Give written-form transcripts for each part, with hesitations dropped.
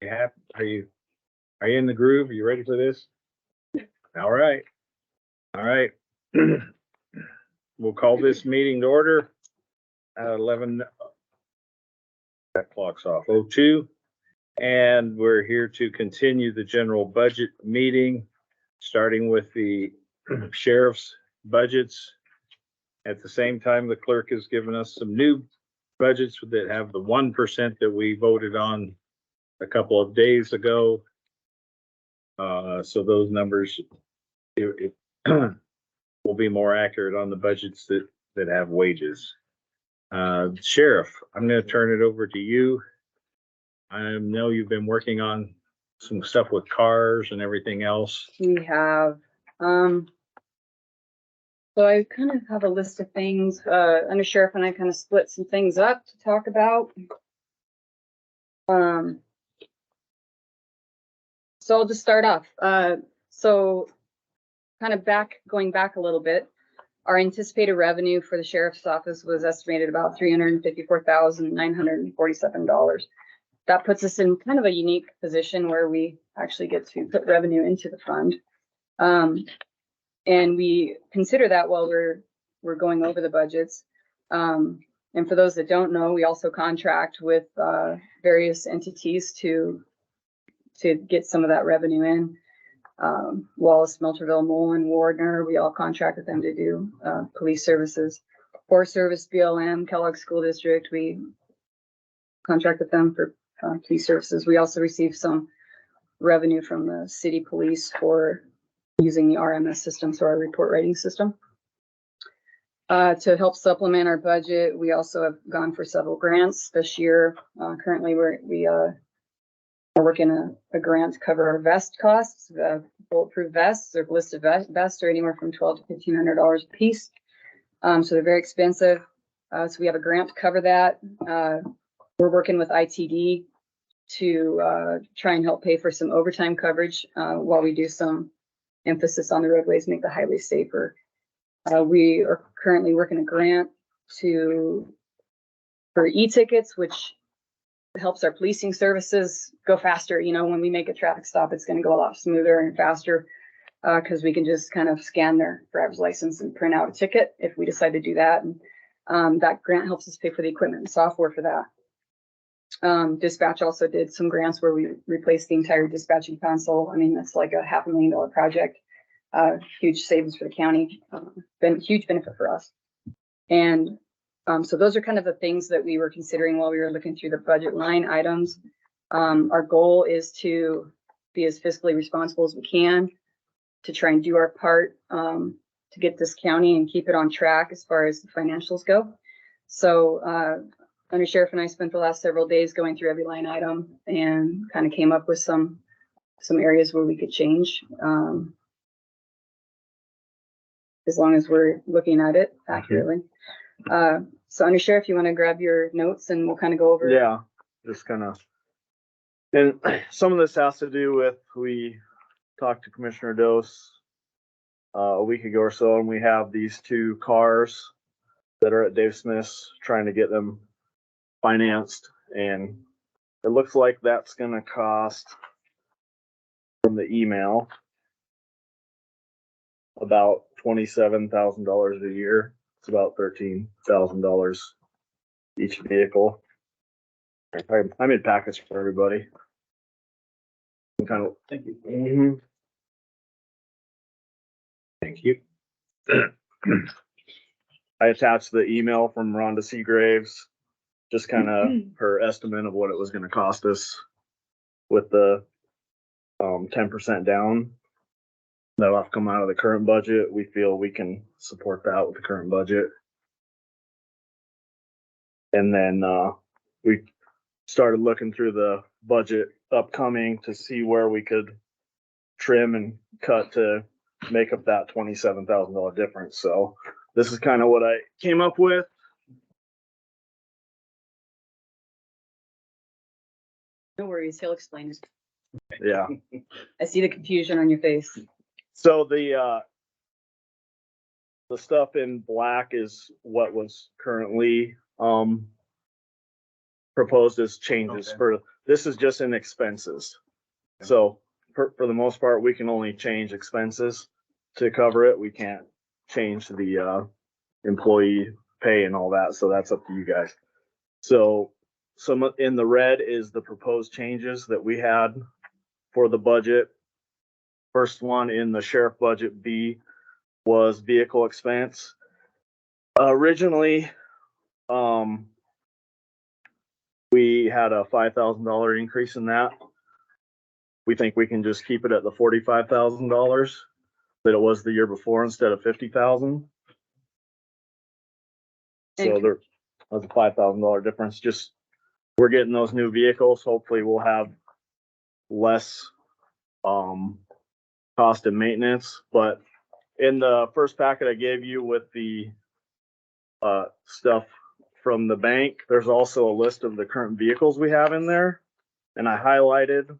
Are you in the groove? Are you ready for this? All right. All right. We'll call this meeting to order at 11. That clock's off. 02. And we're here to continue the general budget meeting, starting with the sheriff's budgets. At the same time, the clerk has given us some new budgets that have the 1% that we voted on a couple of days ago. So those numbers will be more accurate on the budgets that have wages. Sheriff, I'm going to turn it over to you. I know you've been working on some stuff with cars and everything else. We have, so I kind of have a list of things, under sheriff and I kind of split some things up to talk about. So I'll just start off. So kind of going back a little bit, our anticipated revenue for the sheriff's office was estimated about $354,947. That puts us in kind of a unique position where we actually get to put revenue into the fund. And we consider that while we're going over the budgets. And for those that don't know, we also contract with various entities to get some of that revenue in. Wallace, Melterville, Mullen, Wardner, we all contract with them to do police services. Forest Service, BLM, Kellogg School District, we contract with them for police services. We also receive some revenue from the city police for using the RMS system, so our report writing system. To help supplement our budget, we also have gone for several grants this year. Currently, we are working a grant to cover our vest costs. Bulletproof vests or ballistic vests are anywhere from $1,200 to $1,500 a piece. So they're very expensive. So we have a grant to cover that. We're working with ITD to try and help pay for some overtime coverage while we do some emphasis on the roadways, make the highways safer. We are currently working a grant for e-tickets, which helps our policing services go faster. You know, when we make a traffic stop, it's going to go a lot smoother and faster because we can just kind of scan their driver's license and print out a ticket if we decide to do that. And that grant helps us pay for the equipment and software for that. Dispatch also did some grants where we replaced the entire dispatching console. I mean, that's like a $500,000 project. Huge savings for the county. Been huge benefit for us. And so those are kind of the things that we were considering while we were looking through the budget line items. Our goal is to be as fiscally responsible as we can to try and do our part to get this county and keep it on track as far as the financials go. So Under Sheriff and I spent the last several days going through every line item and kind of came up with some areas where we could change as long as we're looking at it accurately. So Under Sheriff, you want to grab your notes and we'll kind of go over. Yeah, just kind of, and some of this has to do with, we talked to Commissioner Dose a week ago or so, and we have these two cars that are at Dave Smith's trying to get them financed, and it looks like that's gonna cost, from the email, about $27,000 a year. It's about $13,000 each vehicle. I made packets for everybody. Kind of. Thank you. Mm-hmm. Thank you. I attached the email from Rhonda Seagraves, just kind of her estimate of what it was going to cost us with the 10% down. That'll have to come out of the current budget. We feel we can support that with the current budget. And then we started looking through the budget upcoming to see where we could trim and cut to make up that $27,000 difference. So this is kind of what I came up with. No worries, he'll explain it. Yeah. I see the confusion on your face. So the stuff in black is what was currently proposed as changes. Okay. For this is just in expenses. So for the most part, we can only change expenses to cover it. We can't change the, employee pay and all that. So that's up to you guys. So some in the red is the proposed changes that we had for the budget. First one in the sheriff budget B was vehicle expense. Originally, we had a $5,000 increase in that. We think we can just keep it at the $45,000 that it was the year before instead of 50,000. So And- there was a $5,000 difference. Just we're getting those new vehicles. Hopefully we'll have less cost and maintenance. But in the first packet I gave you with the stuff from the bank, there's also a list of the current vehicles we have in there. And I highlighted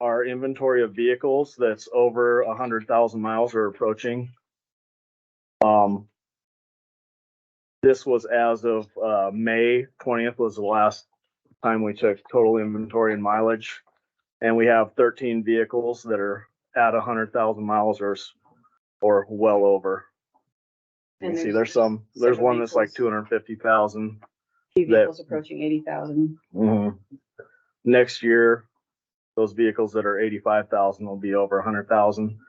our inventory of vehicles that's over 100,000 miles or approaching. This was as of May 20th was the last time we took total inventory and mileage. And we have 13 vehicles that are at 100,000 miles or well over. You And can see there's one that's like 250,000. Few vehicles approaching 80,000. Next year, those vehicles that are 85,000 will be over 100,000.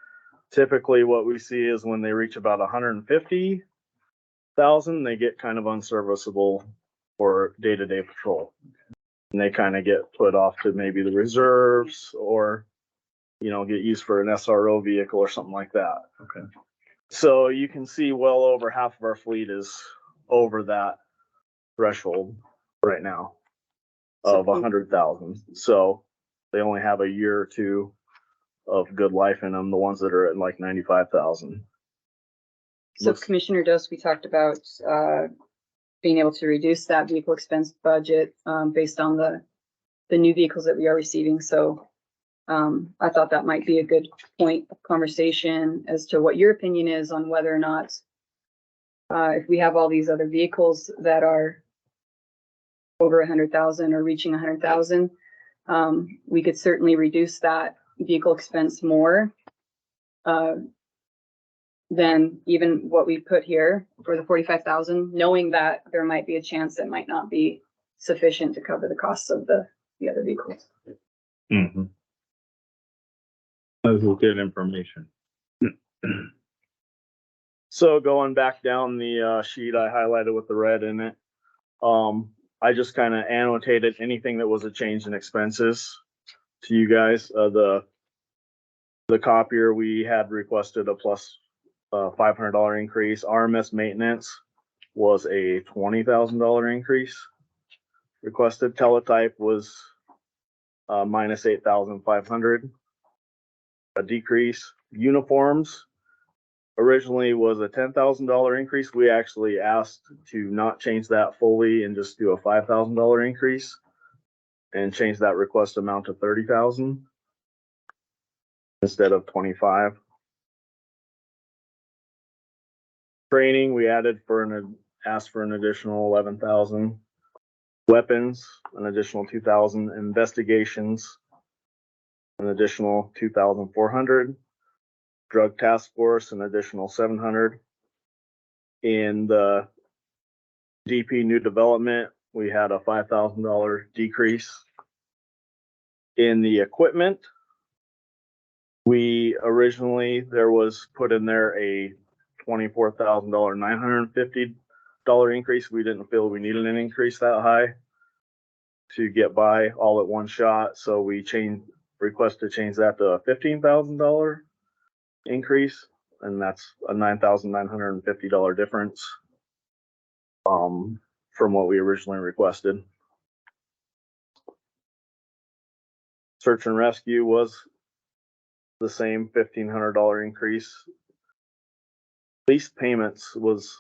Typically what we see is when they reach about 150,000, they get kind of unserviceable for day-to-day patrol. And they kind of get put off to maybe the reserves or, get used for an SRO vehicle or something like that. Okay. So you can see well over half of our fleet is over that threshold right now of 100,000. So they only have a year or two of good life in them, the ones that are at like 95,000. So Commissioner Dose, we talked about, being able to reduce that vehicle expense budget, based on the new vehicles that we are receiving. So, I thought that might be a good point of conversation as to what your opinion is on whether or not, if we have all these other vehicles that are over 100,000 or reaching 100,000, we could certainly reduce that vehicle expense more, than even what we put here for the 45,000, knowing that there might be a chance that might not be sufficient to cover the costs of the other vehicles. Mm-hmm. That was good information. So going back down the sheet I highlighted with the red in it, I just kind of annotated anything that was a change in expenses to you guys. The copier, we had requested a plus $500 increase. RMS maintenance was a $20,000 increase requested. Teletype was minus 8,500, a decrease. Uniforms originally was a $10,000 increase. We actually asked to not change that fully and just do a $5,000 increase and change that request amount to 30,000 instead of 25. Training, we asked for an additional 11,000. Weapons, an additional 2,000. Investigations, an additional 2,400. Drug task force, an additional 700. In the DP new development, we had a $5,000 decrease. In the equipment, there was put in there a $24,000, $950 increase. We didn't feel we needed an increase that high to get by all at one shot. So we request to change that to a $15,000 increase. And that's a $9,950 difference, from what we originally requested. Search and rescue was the same $1,500 increase. Lease payments was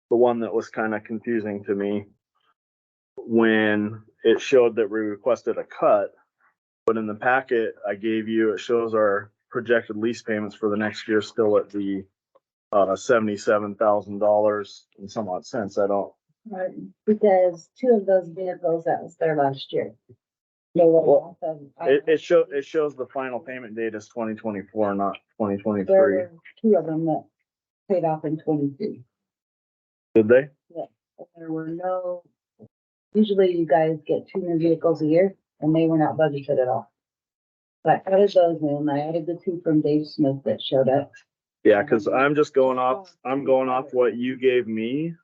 the one that was kind of confusing to me when it showed that we requested a cut, but in the packet I gave you, it shows our projected lease payments for the next year still at the $77,000 and some odd cents. Right, because two of those vehicles that was there last year. Well, it shows the final payment date is 2024, not 2023. There were two of them that paid off in 23. Did they? There were no, usually you guys get 2 new vehicles a year, and they were not budgeted at all. But I added those in, I added the 2 from Dave Smith that showed up. Yeah, cause I'm going off what you gave me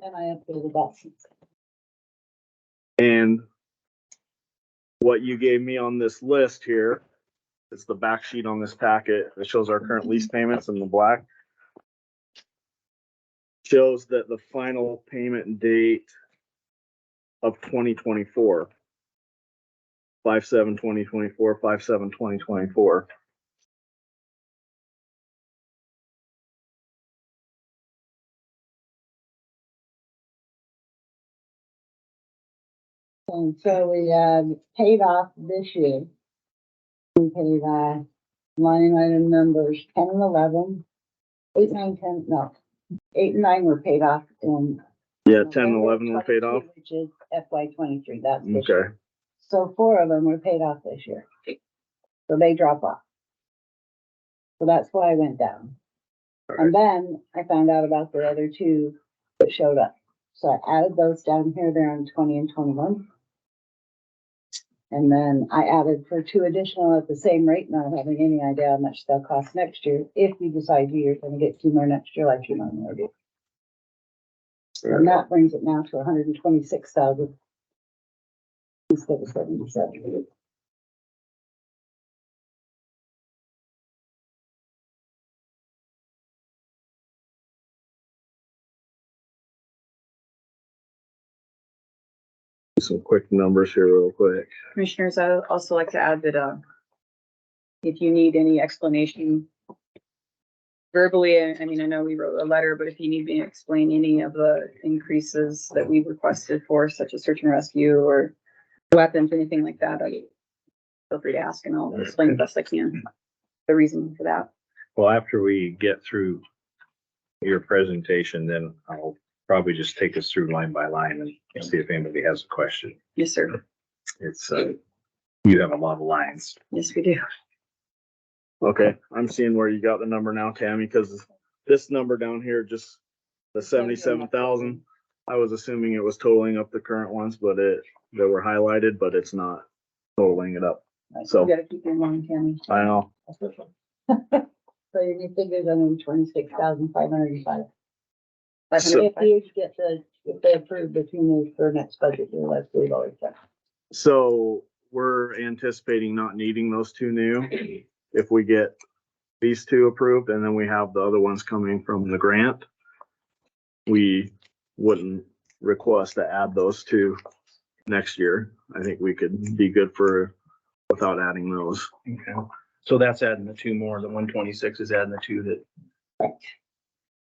And I updated that. and what you gave me on this list here. It's the back sheet on this packet that shows our current lease payments in the black. Shows that the final payment date of 2024. 5/7/2024, 5/7/2024. And so we paid off this year. We paid line item numbers 10 and 11, 8, 9, 10, no, 8 and 9 were paid off in. Yeah, 10 and 11 were paid off. Which is FY 23, that's this Okay. year. So 4 of them were paid off this year. So they drop off. So that's why I went down. And then I found out about the other 2 that showed up. So I added those down here, they're on 20 and 21. And then I added for 2 additional at the same rate, not having any idea how much they'll cost next year, if you decide you're gonna get 2 more next year like you normally do. And that brings it now to 126,000. Instead of 77. Some quick numbers here real quick. Commissioners, I would also like to add that, if you need any explanation verbally, I mean, I know we wrote a letter, but if you need me to explain any of the increases that we requested for, such as search and rescue or weapons, anything like that, feel free to ask and I'll explain the best I can, the reason for that. Well, after we get through your presentation, then I'll probably just take us through line by line and see if anybody has a question. Yes, sir. It's, you have a lot of lines. Yes, we do. Okay, I'm seeing where you got the number now, Tammy, because this number down here, just the 77,000. I was assuming it was totaling up the current ones, but they were highlighted, but it's not totaling it up. So- You gotta keep your mind, Tammy. I know. So your new figures are 126,505. 500. If you get if they approve the 2 new for next budget year, like we've always done. So we're anticipating not needing those 2 new if we get these 2 approved, and then we have the other ones coming from the grant. We wouldn't request to add those 2 next year. I think we could be good for without adding those. Okay, so that's adding the 2 more, the 126 is adding the 2 that.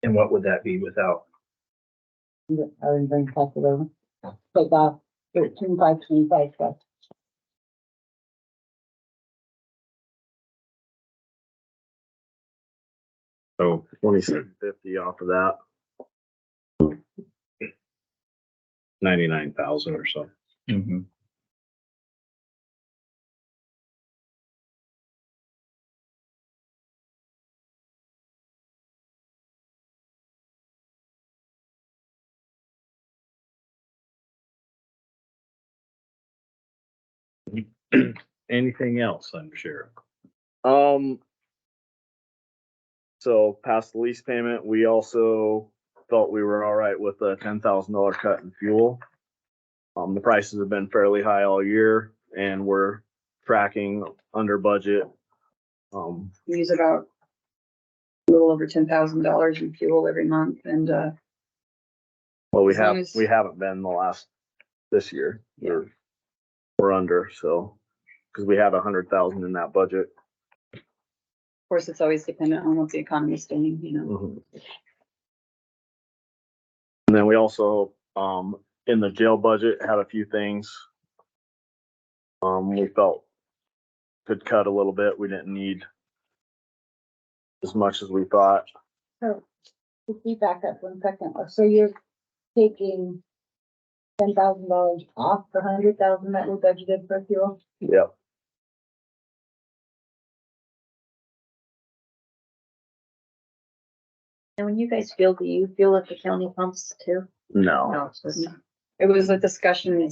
And what would that be without? I didn't bring calculator. Take off 13,525 plus. So 2750 off of that. 99,000 or so. Mm-hmm. Anything else, I'm sure? So past the lease payment, we also felt we were all right with a $10,000 cut in fuel. The prices have been fairly high all year and we're tracking under budget. We use about a little over $10,000 in fuel every month and, Well, As long as- we haven't been this year. Yeah. We're under, so, cause we had 100,000 in that budget. of course, it's always dependent on what the economy's doing, you know. Mhm. And then we also, in the jail budget, had a few things. We felt could cut a little bit. We didn't need as much as we thought. So, if we back up 1 second, so you're taking $10,000 off the 100,000 that we budgeted for fuel. Yep. And when you guys fuel, do you fuel at the county pumps too? No, No, it's just, It was a discussion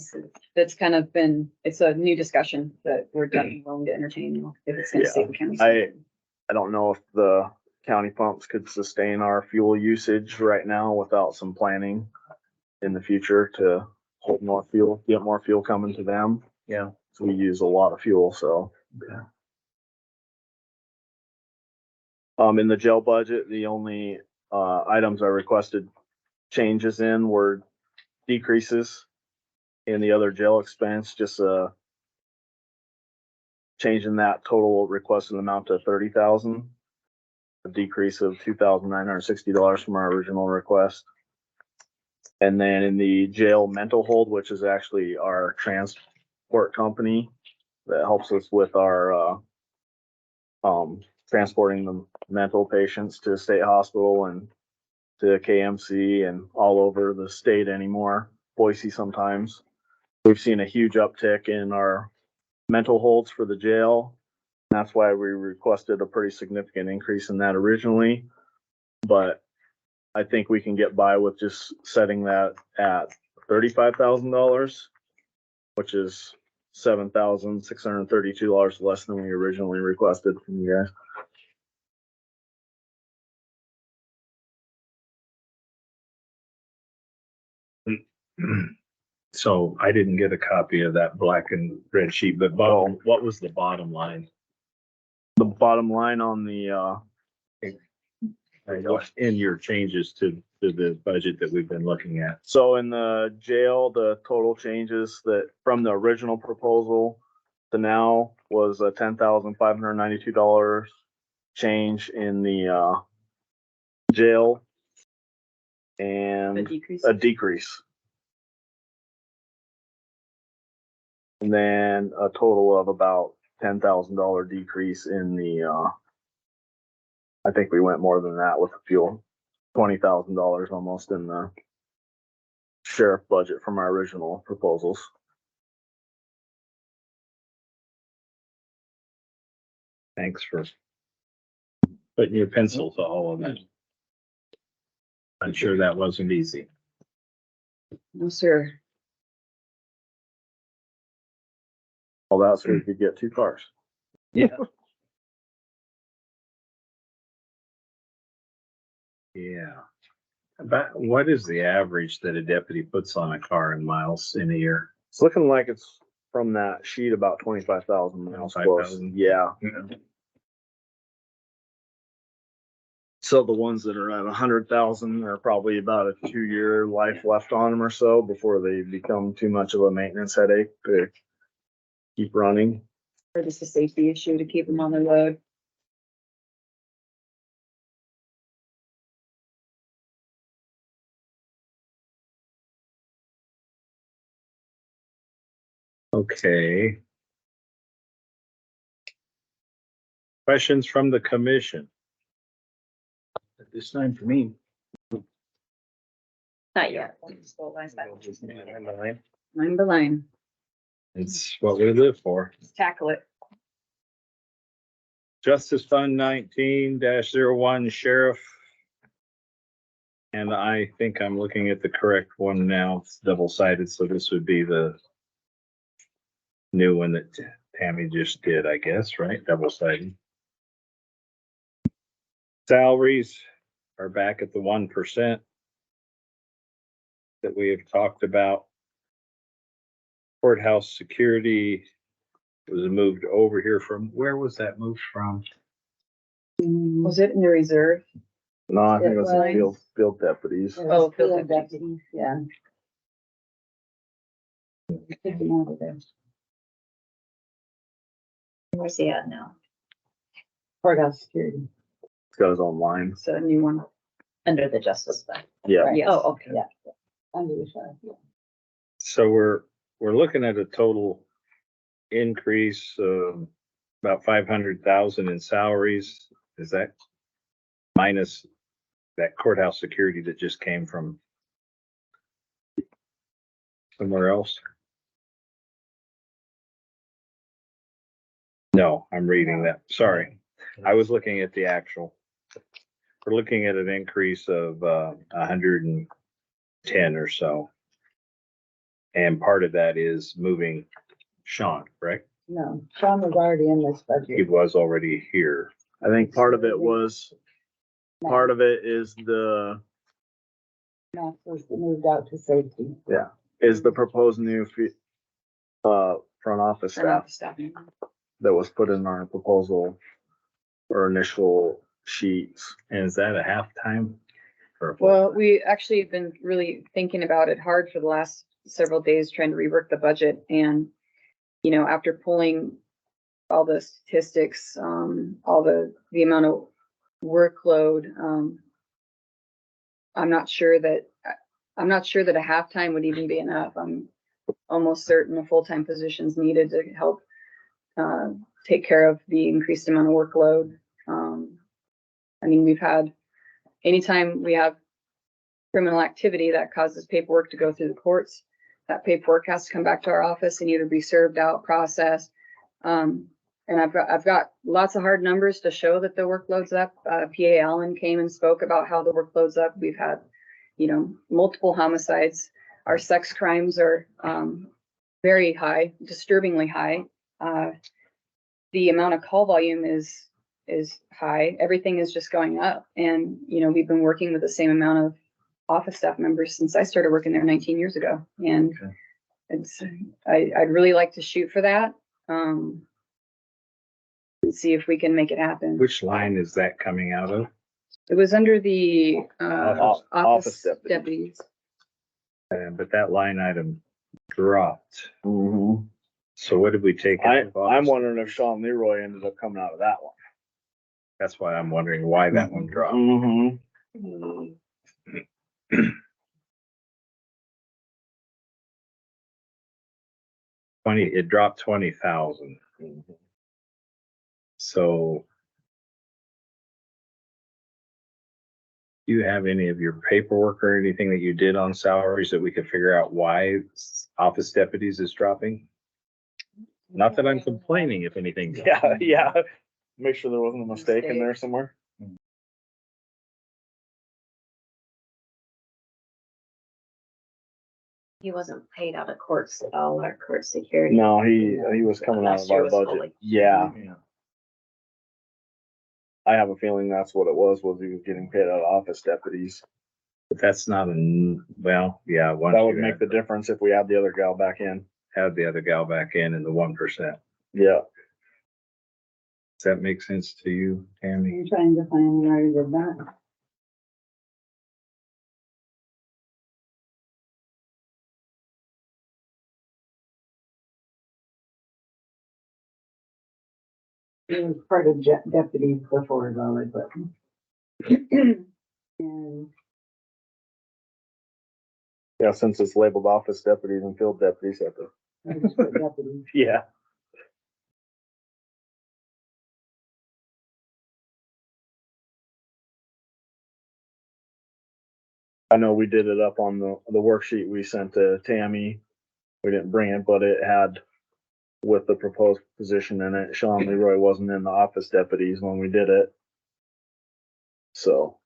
that's kind of been, it's a new discussion that we're definitely willing to entertain, you know, if it's gonna Yeah, save the county. I don't know if the county pumps could sustain our fuel usage right now without some planning in the future to hold more fuel, get more fuel coming to them. Yeah. So we use a lot of fuel, so. Okay. In the jail budget, the only, items I requested changes in were decreases in the other jail expense, just, changing that total requested amount to 30,000. A decrease of $2,960 from our original request. And then in the jail mental hold, which is actually our transport company that helps us with our, transporting the mental patients to state hospital and to KMC and all over the state anymore, Boise sometimes. We've seen a huge uptick in our mental holds for the jail. That's why we requested a pretty significant increase in that originally. But I think we can get by with just setting that at $35,000, which is $7,632 less than we originally requested from you guys. So I didn't get a copy of that black and red sheet, but what was the bottom line? The bottom line on the, What in your changes to the budget that we've been looking at? so in the jail, the total changes that from the original proposal to now was a $10,592 change in the, jail The and decrease. a decrease. And then a total of about $10,000 decrease in the, I think we went more than that with the fuel, $20,000 almost in the sheriff budget from our original proposals. Thanks for putting your pencil to all of that. I'm sure that wasn't easy. No, sir. All that so we could get 2 cars. Yeah. Yeah. About what is the average that a deputy puts on a car in miles in a year? It's looking like it's from that sheet about 25,000 miles close. 25,000? Yeah. So the ones that are at 100,000 are probably about a 2-year life left on them or so before they become too much of a maintenance headache to keep running. Or just a safety issue to keep them on the road. Okay. Questions from the commission? At this time for me. not yet. Line by line. It's what we live for. Just tackle it. Justice Fund 19-01 Sheriff. And I think I'm looking at the correct one now. It's double-sided, so this would be the new one that Tammy just did, I guess, right? Double-sided. Salaries are back at the 1% that we have talked about. Courthouse security was moved over here from, where was that moved from? Was it in the reserve? No, I think It it's the was. field deputies. Oh, field Field deputies. deputies, yeah. Take them out of there. Where's he at now? Courthouse security. It's got his own line. It's a new one. Under the justice fund. Yeah. Right. Yes. Oh, okay. Yeah. Under the sheriff, yeah. So we're looking at a total increase of about 500,000 in salaries. Is that minus that courthouse security that just came from somewhere else? No, I'm reading that. Sorry. I was looking at the actual. We're looking at an increase of 110 or so. And part of that is moving Sean, correct? No, Sean was already in this He budget. was already here. I think part of it was, part of it is the Max was moved out to safety. proposed new front office Front staff office staff. that was put in our proposal or initial sheets. And is that a halftime? Or a Well, we actually have been really thinking about it hard for the last several days, trying to rework the budget. And, you know, after pulling all the statistics, all the amount of workload, I'm not sure that a halftime would even be enough. I'm almost certain a full-time position is needed to help take care of the increased amount of workload. I mean, we've had, anytime we have criminal activity that causes paperwork to go through the courts, that paperwork has to come back to our office and either be served out, processed. And I've got lots of hard numbers to show that the workload's up. PA Allen came and spoke about how the workload's up. We've had, you know, multiple homicides. Our sex crimes are very high, disturbingly high. The amount of call volume is high. Everything is just going up. And, you know, we've been working with the same amount of office staff members since I started working there 19 years ago. And Okay. it's, I'd really like to shoot for that. And see if we can make it happen. Which line is that coming out of? It was under the Office- office office deputies. But that line item dropped. Mm-hmm. So what did we take? out of I'm office? wondering if Sean Leroy ended up coming out of that one. That's why I'm wondering why that one dropped. Mm-hmm. It dropped 20,000. So. Do you have any of your paperwork or anything that you did on salaries that we could figure out why office deputies is dropping? Not that I'm complaining if anything. Yeah. Make sure there wasn't a mistake in there somewhere. He wasn't paid out of courts at all, our court security. No, he was coming out Last of year our was budget. fully- Yeah, Yeah. I have a feeling that's what it was he was getting paid out of office deputies. But that's not well, yeah. once That would you make the difference if we add the other gal back in. Add the other gal back in and the 1%. Yeah. Does that make sense to you, Tammy? You're trying to find where you did that. It was part of deputies before though, but. And Yeah, since it's labeled office deputies and field deputies at the. I just put deputies. Yeah. I know we did it up on the worksheet we sent to Tammy. We didn't bring it, but it had with the proposed position in it. Sean Leroy wasn't in the office deputies when we did it. So.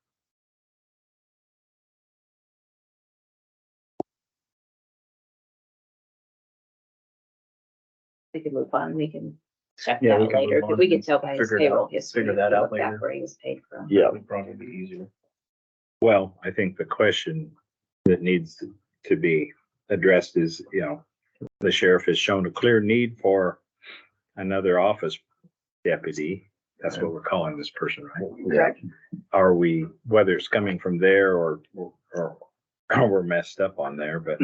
We can move on, we can check Yeah, that we out can later, move because on we can and tell by his figure it out- payroll history. figure that if we out look back later. Where he was paid from. Yeah. Would probably be easier. Well, I think the question that needs to be addressed is, you know, the sheriff has shown a clear need for another office deputy. That's what we're calling this person, right? Correct. Are we, whether it's coming from there or we're messed up on there, but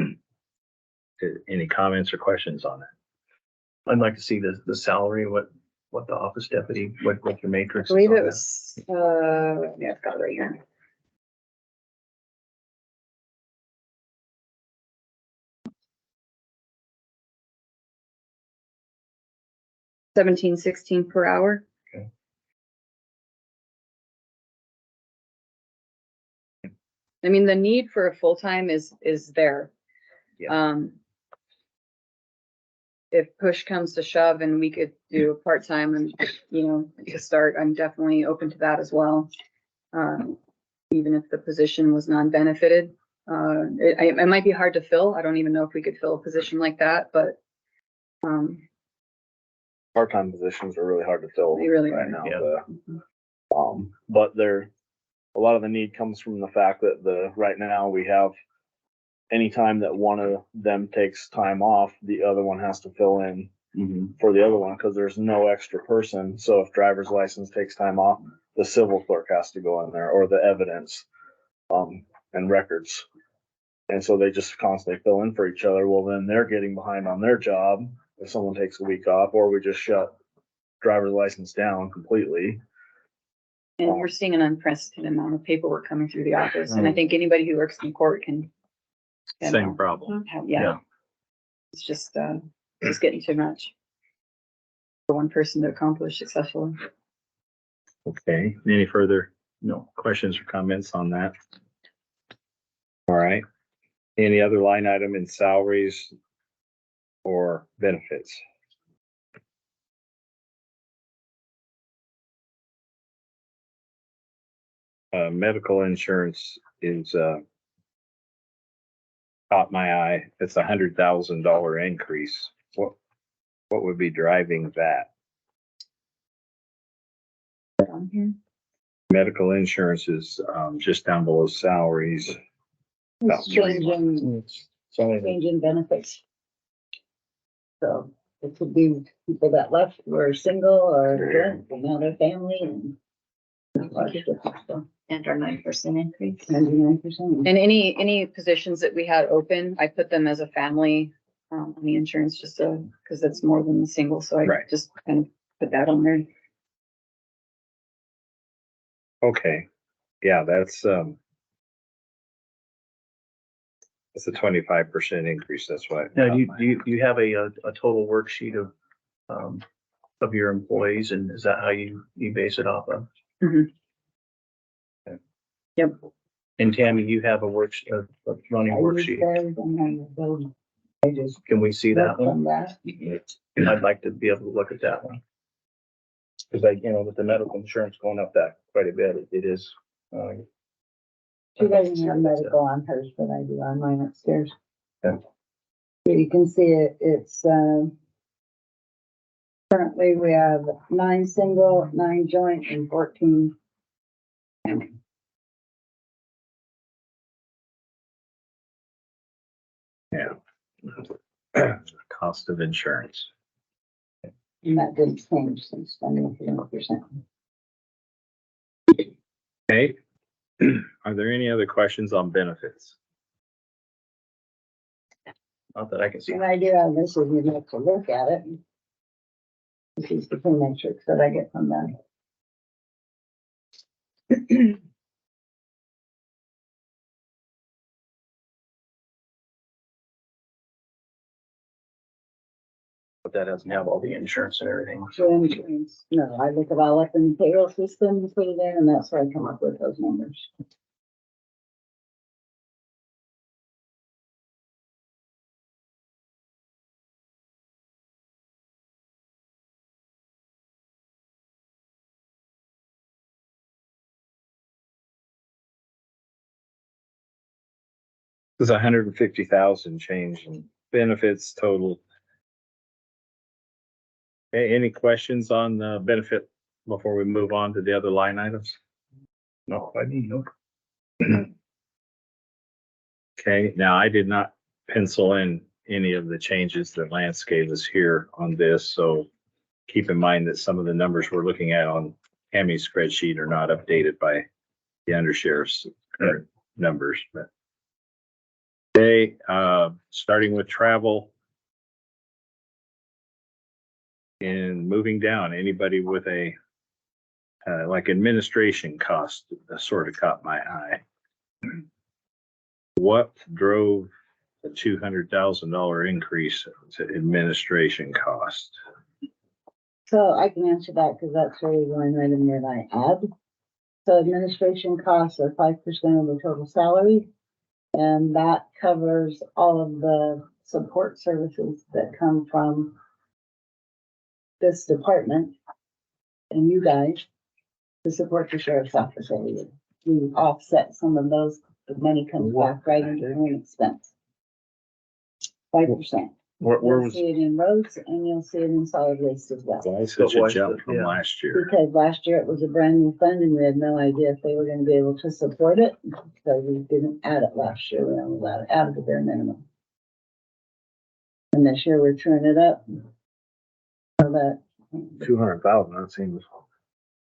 any comments or questions on it? I'd like to see the salary, what the office deputy, what your I matrix is believe on it that. was, yeah, I've got it right here. $17.16 per hour. Okay. I mean, the need for a full-time is there. Yeah. if push comes to shove and we could do a part-time and, you know, to start, I'm definitely open to that as well. Even if the position was non-benefited, it might be hard to fill. I don't even know if we could fill a position like that, but, Part-time positions are really hard to fill they really right are. now. Yeah. But a lot of the need comes from the fact that right now we have, anytime that one of them takes time off, the other one has to fill in for the other one, because there's no extra person. So if driver's license takes time off, the civil clerk has to go in there, or the evidence, and records. And so they just constantly fill in for each other. Well, then they're getting behind on their job if someone takes a week off, or we just shut driver's license down completely. And we're seeing an unprecedented amount of paperwork coming through the office, and I think anybody who works in court can. Same problem. Yeah. It's just getting too much for one person to accomplish successfully. Okay, any further No. questions or comments on that? All right. Any other line item in salaries or benefits? Medical insurance is, caught my eye. It's $100,000 increase. What would be driving that? On here. Medical insurance is, just down below salaries. It's changing, It's only changing benefits. So it could be people that left were single or joint, and now they're family and. And our 9% increase. 99%. And any positions that we had open, I put them as a family, on the insurance, just so, because that's more than a single, so I Right. just kind of put that on there. Okay, yeah, that's a 25% increase. That's what. Now, do you have a total worksheet of your employees, and is that how you base it off of? Mhm. Okay. Yep. And Tammy, you have a running I use worksheet. theirs and then the bill. I just Can we see that look one? from that. I'd like to be able to look at that one. Cause with the medical insurance going up that quite a bit, it is. She doesn't have medical on hers, but I do on mine upstairs. Okay. So you can see it, it's, currently we have 9 single, 9 joint and 14. Cost of insurance. And that didn't change since then, 1%. Okay. Are there any other questions on benefits? Not that I can see. And I do have this, if you'd like to look at it. This is the pay matrix that I get from them. But that doesn't have all the insurance and everything. So insurance, no, I look it all up in the payroll system and put it in, and that's where I come up with those numbers. There's 150,000 change in benefits total. Okay, any questions on the benefit before we move on to the other line items? No, I need no. Okay, now I did not pencil in any of the changes that Lance gave us here on this, so keep in mind that some of the numbers we're looking at on Tammy's spreadsheet are not updated by the undersheriff's current numbers, but. Okay, starting with travel. And moving down, anybody with a, like administration cost sort of caught my eye. What drove the $200,000 increase to administration cost? So I can answer that because that's really one item that I add. So administration costs are 5% of the total salary. And that covers all of the support services that come from this department and you guys to support the sheriff's office every year. We offset some of those, the money comes back right into current expense. 5%. Where You'll was, see it in roads and you'll see it in solid waste as well. Why such a why jump the- from yeah. last year? Because last year it was a brand new fund and we had no idea if they were gonna be able to support it. So we didn't add it last year. We only added the bare minimum. And this year we're turning it up. So that, 200,000, that seems,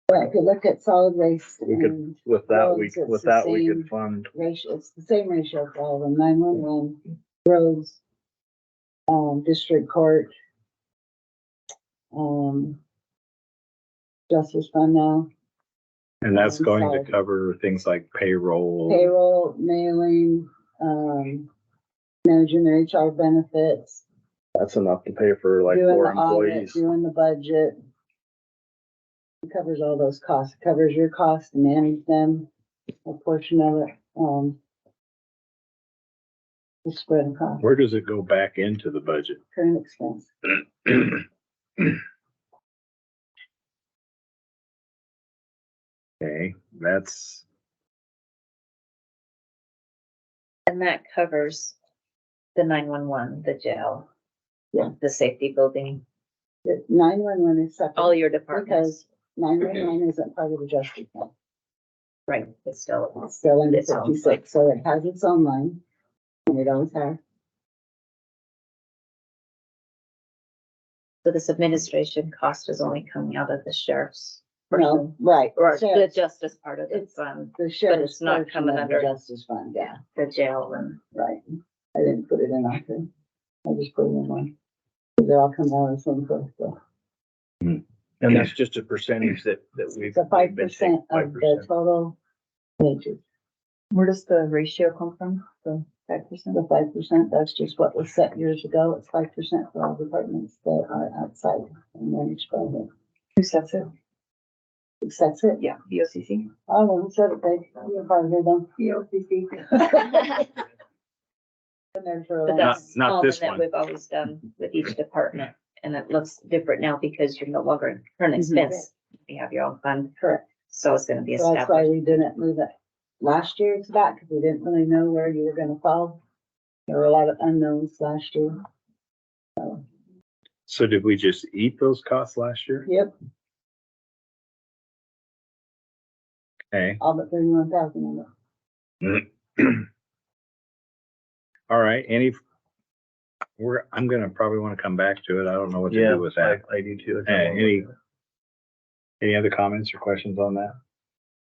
well, if you look at solid waste We could- and with that, Roads, it's with the that, we same. could fund, ratio, it's the same ratio for all of them, 911, roads, district court, justice fund now, And that's going to Solid. cover things like payroll. payroll, mailing, managing their HR benefits, that's enough to pay for like doing 4 the audit, employees. doing the budget. It covers all those costs, it covers your costs to manage them, a portion of it, the spread across Where does it go back into the budget? current expense. Okay, that's, And that covers the 911, the jail. Yeah. The safety building, The 911 is separate. all your departments, Because 911 isn't part of the justice fund. right, it's still, It's still under Its own 56, so it has its own line. And it always has. so this administration cost is only coming out of the sheriff's. No, portion, right. Or the Sheriff's- justice part of the It's- fund, The sheriff's it's not portion coming of the under- justice fund, yeah, the jail and, right. I didn't put it in after. I just put it in one. They're all coming out of the same place, so. And that's just a percentage that we've. It's a 5% of the total wages. Where does the ratio come from? The 5%? The 5%, that's just what was set years ago. It's 5% for all departments that are outside and managed by the, Who sets it? who sets it? Yeah, the OCC. Oh, well, who said it, Peg? You're part of it, then. The OCC. Been there for a but long that's not all this that one. we've always done with each department. And it looks different now because you're no longer in current Mhm. expense. You have your own fund, Correct. so it's gonna be So that's why established. we didn't move it last year to that, because we didn't really know where you were gonna fall. There were a lot of unknowns last year. so did we just eat those costs last year? Yep, Okay, all but 31,000 of it. all right, I'm gonna probably wanna come back to it. I don't know what to Yeah, do with that. I do too. Any other comments or questions on that?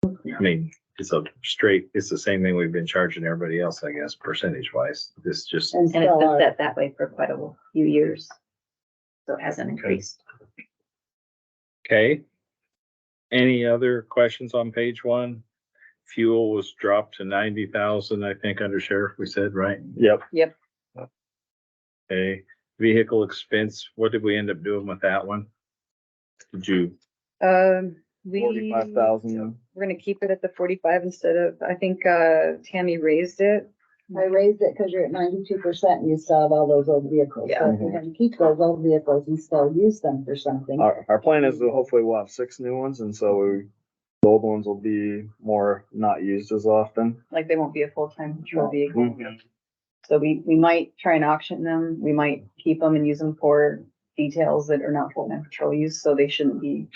I mean, it's the same thing we've been charging everybody else, I guess, percentage wise. This just, And And it's still been are, set that way for quite a few years. So it hasn't increased. okay. Any other questions on page 1? Fuel was dropped to 90,000, I think, under sheriff, we said, right? Yep, Okay, vehicle expense, what did we end up doing with that one? Did you, We, 45,000. we're gonna keep it at the 45 instead of, I think, Tammy raised it. I raised it because you're at 92% and you still have all those old vehicles. So if you're gonna keep those old vehicles and still use them for something. our plan is to hopefully we'll have 6 new ones, and so the old ones will be more not used as often. Like they won't be a full-time patrol vehicle. Mhm. So we might try and auction them. We might keep them and use them for details that are not full-time patrol use, so they shouldn't be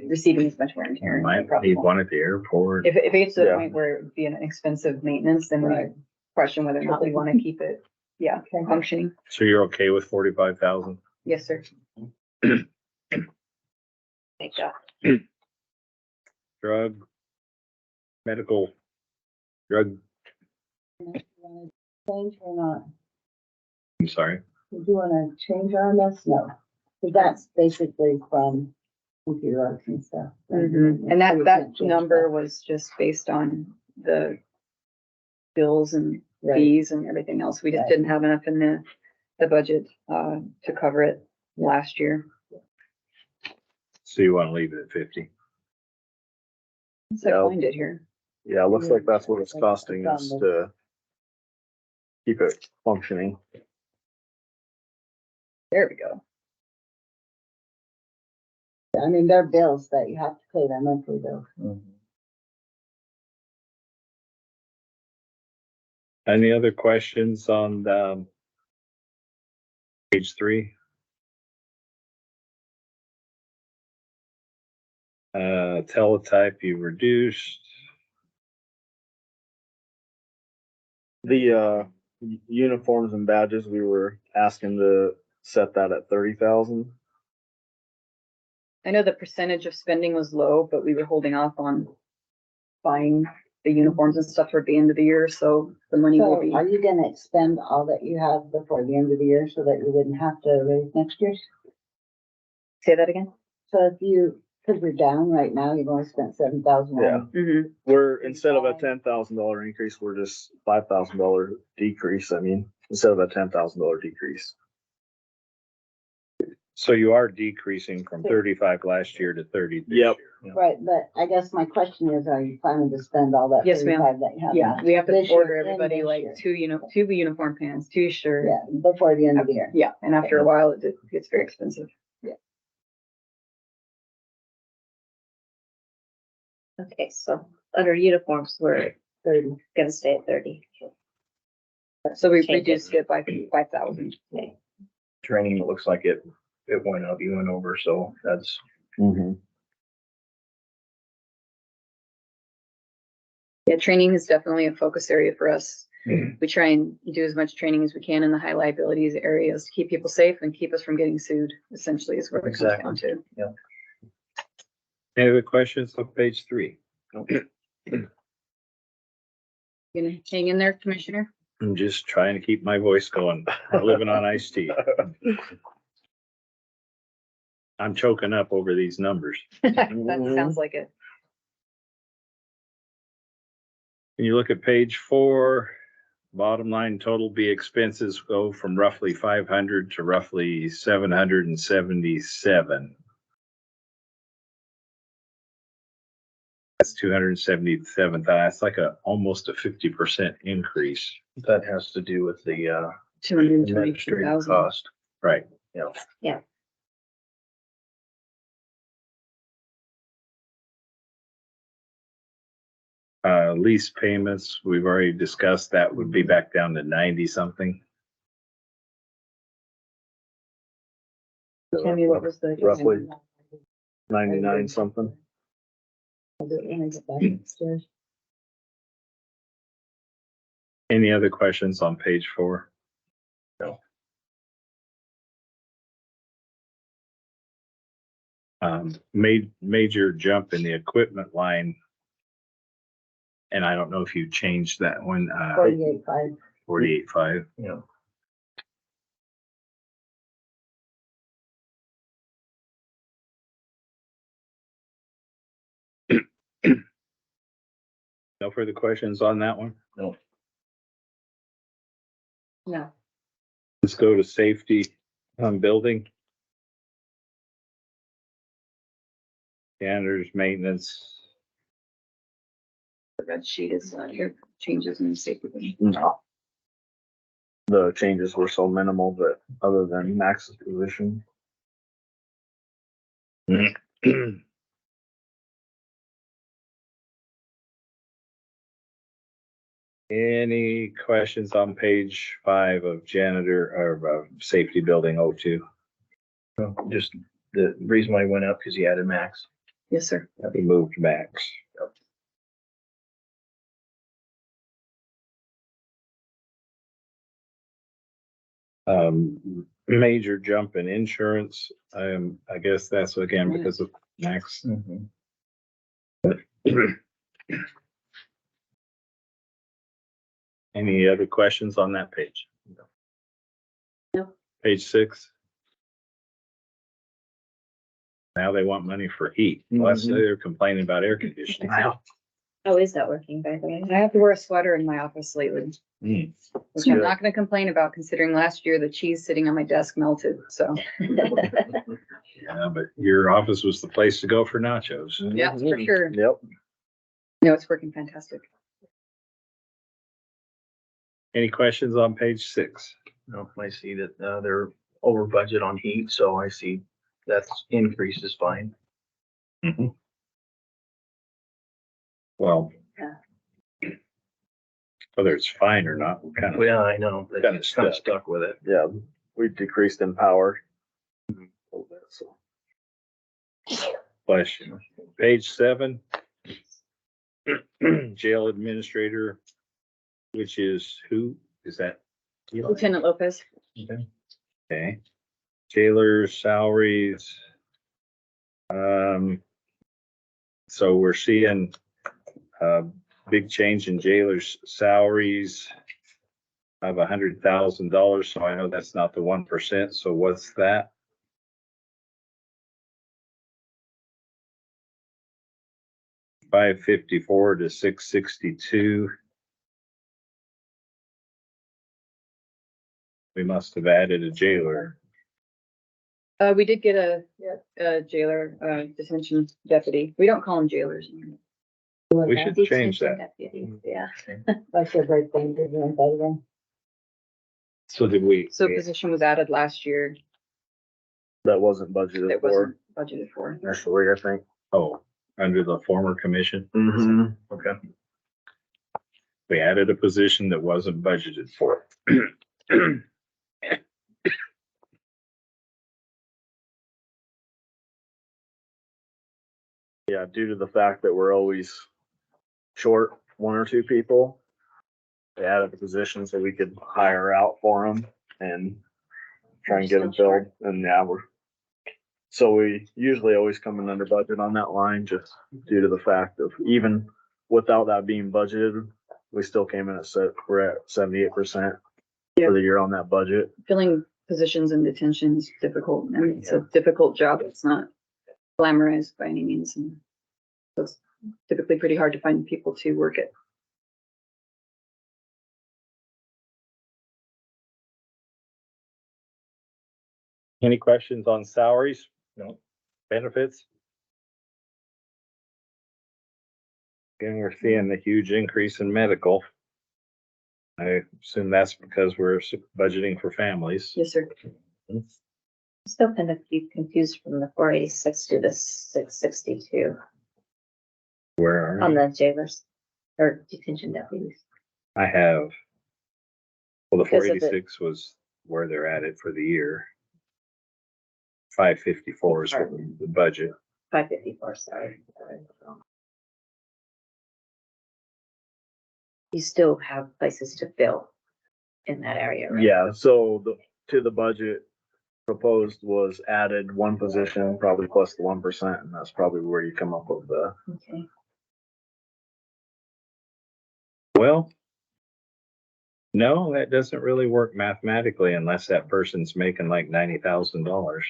receiving as much wear and tear. might need one at the airport? If it gets to the Yeah. point where it'd be an expensive maintenance, then we Right. question whether or not we wanna keep it, Okay. functioning. So you're okay with 45,000? Yes, sir. Thank God. Drug, medical, drug, Change or not? I'm sorry. Did you wanna change on this? No. Cause that's basically from computer arts and stuff. And So that you can't that change number was just based on the bills and Right. fees and everything else. We just Right. didn't have enough in the budget, to cover it last year. So you wanna leave it at 50? So Yeah. I find it here. Yeah, it looks like that's what it's Yeah. costing us to keep it functioning. There we go. I mean, they're bills that you have to pay, their monthly bills. Any other questions on, page 3? Teletype you reduced. The, uniforms and badges, we were asking to set that at 30,000. I know the percentage of spending was low, but we were holding off on buying the uniforms and stuff toward the end of the year, so the money will So be. are you gonna expend all that you have before the end of the year so that you wouldn't have to raise next year's? Say that again? So if you, cause we're down right now, you've only spent 7,000. Yeah. Mm-hmm. We're, instead of a $10,000 increase, we're just $5,000 decrease. I mean, instead of a $10,000 decrease. So you are decreasing from 35 last year to 30 this Yep. year. Right, but I guess my question is, are you planning to spend all that Yes, ma'am. 35 that you have? Yeah, we have to This year order and everybody this like year. two uniform pants, 2 shirts. Yeah, before the end of the year. Yeah, and after a while, it gets very expensive. Okay, so under uniforms, we're 30. gonna stay at 30. So we Change it. reduced it by 5,000. Okay. Training, it looks like it went up, you went over, so that's, Yeah, training is definitely a focus area for us. Mhm. We try and do as much training as we can in the high liabilities areas to keep people safe and keep us from getting sued, essentially is what it comes Exactly. down to. Any other questions on page 3? You gonna hang in there, Commissioner? I'm just trying to keep my voice going. I'm living on iced tea. I'm choking up over these numbers. That sounds like it. When you look at page 4, bottom line total B expenses go from roughly 500 to roughly 777. That's 277. That's like almost a 50% increase. that has to do with the, administrative 222,000. cost. Right. Yeah. Lease payments, we've already discussed, that would be back down to 90 something. Tammy, what was the? Roughly 99 something. I'll do it when I get back upstairs. Any other questions on page 4? No. Major jump in the equipment line. And I don't know if you changed that one, 48.5. 48.5. Yeah. No further questions on that one? No. Let's go to safety building. Standards, maintenance. The red sheet is here, changes in the safety. No. The changes were so minimal that other than Max's position. Any questions on page 5 of janitor or safety building 02? No, just the reason why it went up, because he added Max. Yes, sir. He moved Max. Major jump in insurance. I guess that's again because of Max. Any other questions on that page? No. Page 6. Now they want money for heat. Last day they're complaining about air conditioning. How is that working, by the way? I have to wear a sweater in my office lately, which I'm not gonna complain about considering last year the cheese sitting on my desk melted, so. Yeah, but your office was the place to go for nachos. Yeah, for sure. Yep. No, it's working fantastic. Any questions on page 6? No, I see that, they're over budget on heat, so I see that's increase is fine. Well. Yeah. Whether it's fine or not, we're kind of, Yeah, I know, but Kinda it's kind of stuck. stuck with it. Yeah, we decreased in power. A little bit, so. bless you. Page 7. Jail administrator, which is who? Is that? Lieutenant Lopez. Okay. Jailers salaries. So we're seeing big change in jailers salaries of $100,000. So I know that's not the 1%. So what's that? $554 to $662. We must have added a jailer. We did get a jailer, detention deputy. We don't call them jailers. We should change Detention that. deputies, yeah. I should write them, did you want that again? So did we? So position was added last year That wasn't budgeted that for wasn't budgeted for. initially, I think. Oh, under the former commission, Mm-hmm. Okay. we added a position that wasn't budgeted for. Yeah, due to the fact that we're always short one or two people, they added the position so we could hire out for them and try and get them filled. And yeah, so we usually always come in under budget on that line, just due to the fact of even without that being budgeted, we still came in we're at 78% Yeah. for the year on that budget. Filling positions in detention is difficult. I mean, it's a difficult job. It's not glamorized by any means. And so it's typically pretty hard to find people to work it. Any questions on salaries? No. Benefits? Again, we're seeing the huge increase in medical. I assume that's because we're budgeting for families. Yes, sir. Still kind of confused from the 486 to the 662 Where are on you? the jailers or detention deputies. I have, well, the Because of the- 486 was where they're at it for the year. 554 is what the budget. 554, sorry. You still have places to fill in that area, right? Yeah, so to the budget proposed was added one position, probably plus the 1%, and that's probably where you come up with the. Okay. Well, no, that doesn't really work mathematically unless that person's making like $90,000.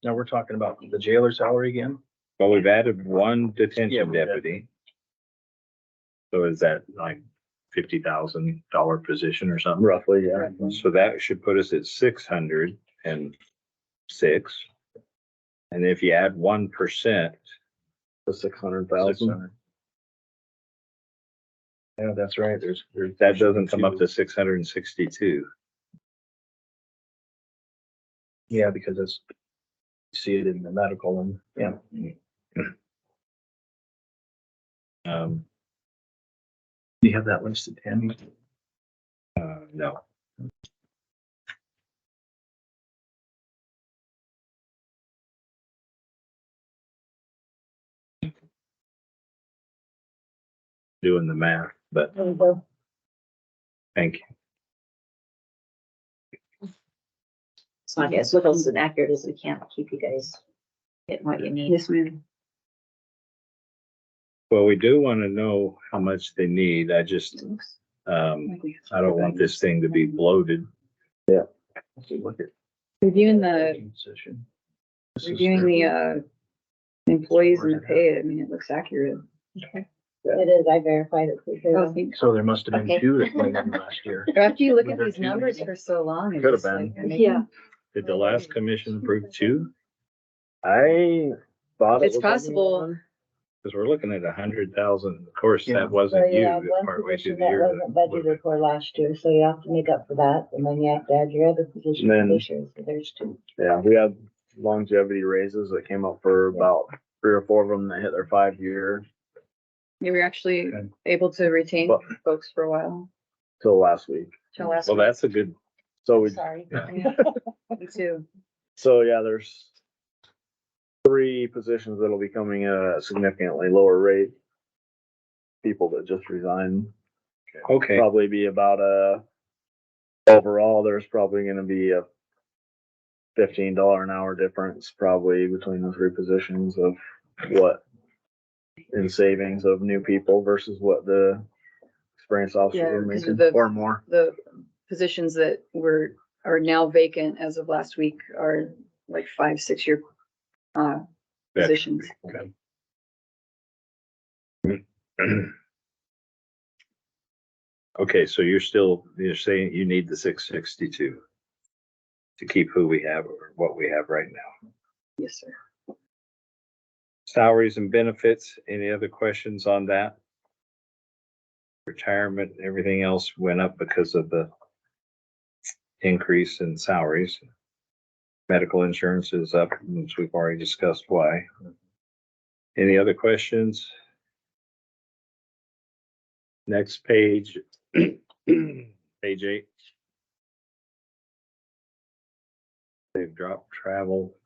Now we're talking about the jailer salary again? Well, we've added one Yeah, detention we did. deputy. So is that like $50,000 position or something? Roughly, yeah. So that should put us at 606. And if you add 1%, The 600,000. Yeah, that's right. There's. that doesn't come up to 662. Yeah, because it's, you see it in the medical and, yeah. Um, Do you have that listed, Tammy? no. Doing the math, but There you go. thank you. So I guess with as inaccurate as we can, keep you guys getting what you need. Yes, ma'am. Well, we do want to know how much they need. I just, I don't want this thing to be bloated. Look at. Reviewing the, Position. reviewing the, employees and the pay, I mean, it looks accurate. It is, I verified it. Oh, thanks. So there must have been Okay. two that went in last year. After you look at Were there these two? numbers for so long. it's Could have just like, been. making- Did the last commission approve 2? I thought. it It's was only possible. one. Cause we're looking at 100,000. Of course, Yeah. that So wasn't you you have one partway through position the that year. wasn't budgeted for last year, so you have to make up for that, and then you have to add your other position Then- for this year, so there's two. Yeah, we had longevity raises that came up for about 3 or 4 of them that hit their 5-year We were actually Okay. able to retain But- folks for a while, till last week. till last Well, week. that's a good, So we, Sorry. Me too. so yeah, there's 3 positions that'll be coming in at a significantly lower rate. People that just resigned, okay. probably be about overall, there's probably gonna be a $15 an hour difference probably between the 3 positions of what in savings of new people versus what the experienced officers Yeah, are because making of the- or more. The positions that are now vacant as of last week are like 5-6 year positions. Okay. Okay, so you're saying you need the 662 to keep who we have or what we have right now. Yes, sir. Salaries and benefits, any other questions on that? Retirement, everything else went up because of the increase in salaries. Medical insurance is up, which we've already discussed why. Any other questions? Next page, page 8. They've dropped travel.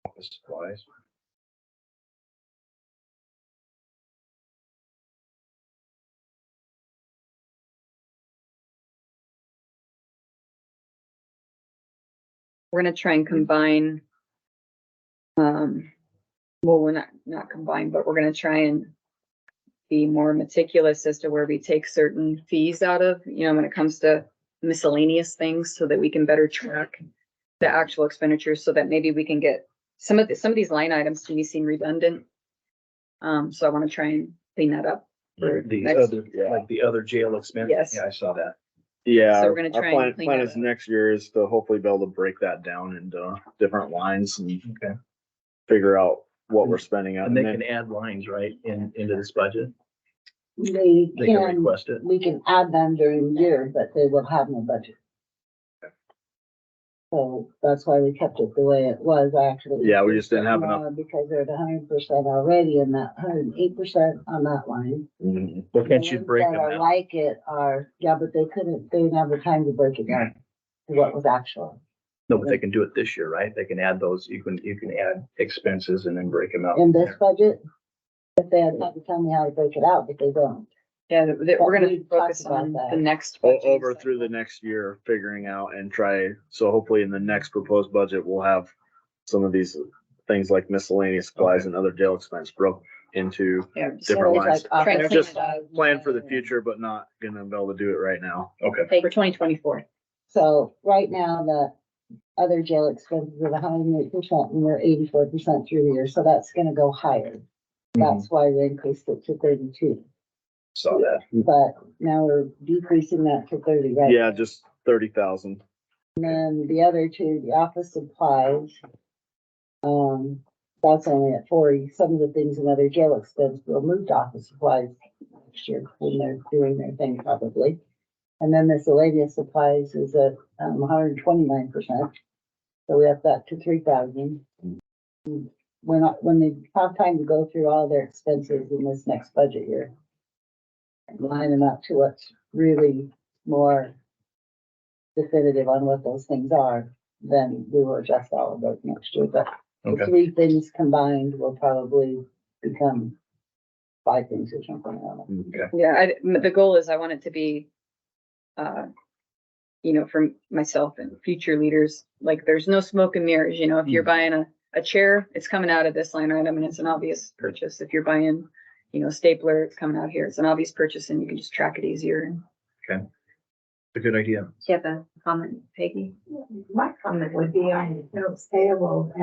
Office supplies. We're gonna try and combine. Well, we're not combine, but we're gonna try and be more meticulous as to where we take certain fees out of, when it comes to miscellaneous things, so that we can better track the actual expenditures, so that maybe we can get some of these line items to me seem redundant. So I want to try and clean that up. for The next- other, like the other jail expense. Yes. Yeah, I saw that. Yeah, So we're gonna our try and plan, clean plan that is up. next year is to hopefully be able to break that down into different lines and Okay. figure out what we're spending on. And they can add lines, right, into this budget? They They can can, request it. we can add them during the year, but they will have no budget. So that's why we kept it the way it was, actually. Yeah, we just didn't have enough. Because they're at 100% already, and that 108% on that line. Mhm. Well, can't The you ones break that them are down? Like it are, yeah, but they didn't have the time to break it down to what was actual. No, but they can do it this year, right? They can add those, you can add expenses and then break them out. In this budget, if they had had to tell me how to break it out, but they don't. Yeah, we're gonna we talked focus about on that. the next. Over through the next year, figuring out and try, so hopefully in the next proposed budget, we'll have some of these things like miscellaneous supplies and other jail expense broke into Yeah, just different It's lines. like office Try and clean Just it up. supplies, plan for the future, but not gonna be able to do it right now. Okay. For 2024. So right now, the other jail expenses are 108%, and we're 84% through the year, so that's gonna go higher. That's why we increased it to 32, Saw that. but now we're decreasing that to 30, right? Yeah, just 30,000. And then the other two, the office supplies, that's only at 40. Some of the things in other jail expense will move to office supplies next year when they're doing their thing probably. And then miscellaneous supplies is at 129%. So we have that to 3,000. When they have time to go through all their expenses in this next budget year, and line them up to what's really more definitive on what those things are, then we will adjust all of those next year. But the Okay. 3 things combined will probably become 5 things or something. I don't know. Okay. Yeah, the goal is I want it to be, for myself and future leaders, like there's no smoke and mirrors, if you're buying a chair, it's coming out of this line item and it's an obvious purchase. If you're buying, a stapler, it's coming out here. It's an obvious purchase and you can just track it easier. It's a good idea. Do you have a comment, Peggy? My comment would be on accounts payable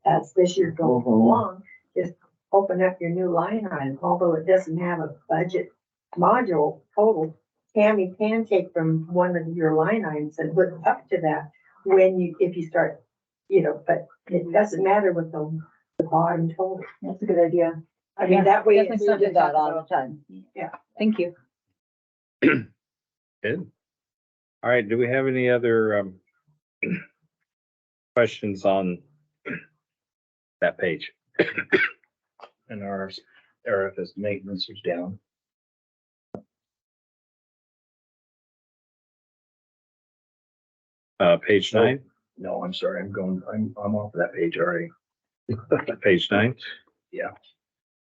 as this year goes along, just open up your new line item, although it doesn't have a budget module total. Tammy can take from one of your line items and put up to that if you start, but it doesn't matter with the the bottom total. That's a good idea. I mean, that way. Definitely it's- something We do that all the time. Thank you. Good. All right, do we have any other, questions on that page? And our RFS maintenance is down. Page 9, No, I'm sorry, I'm off of that page already. page 9.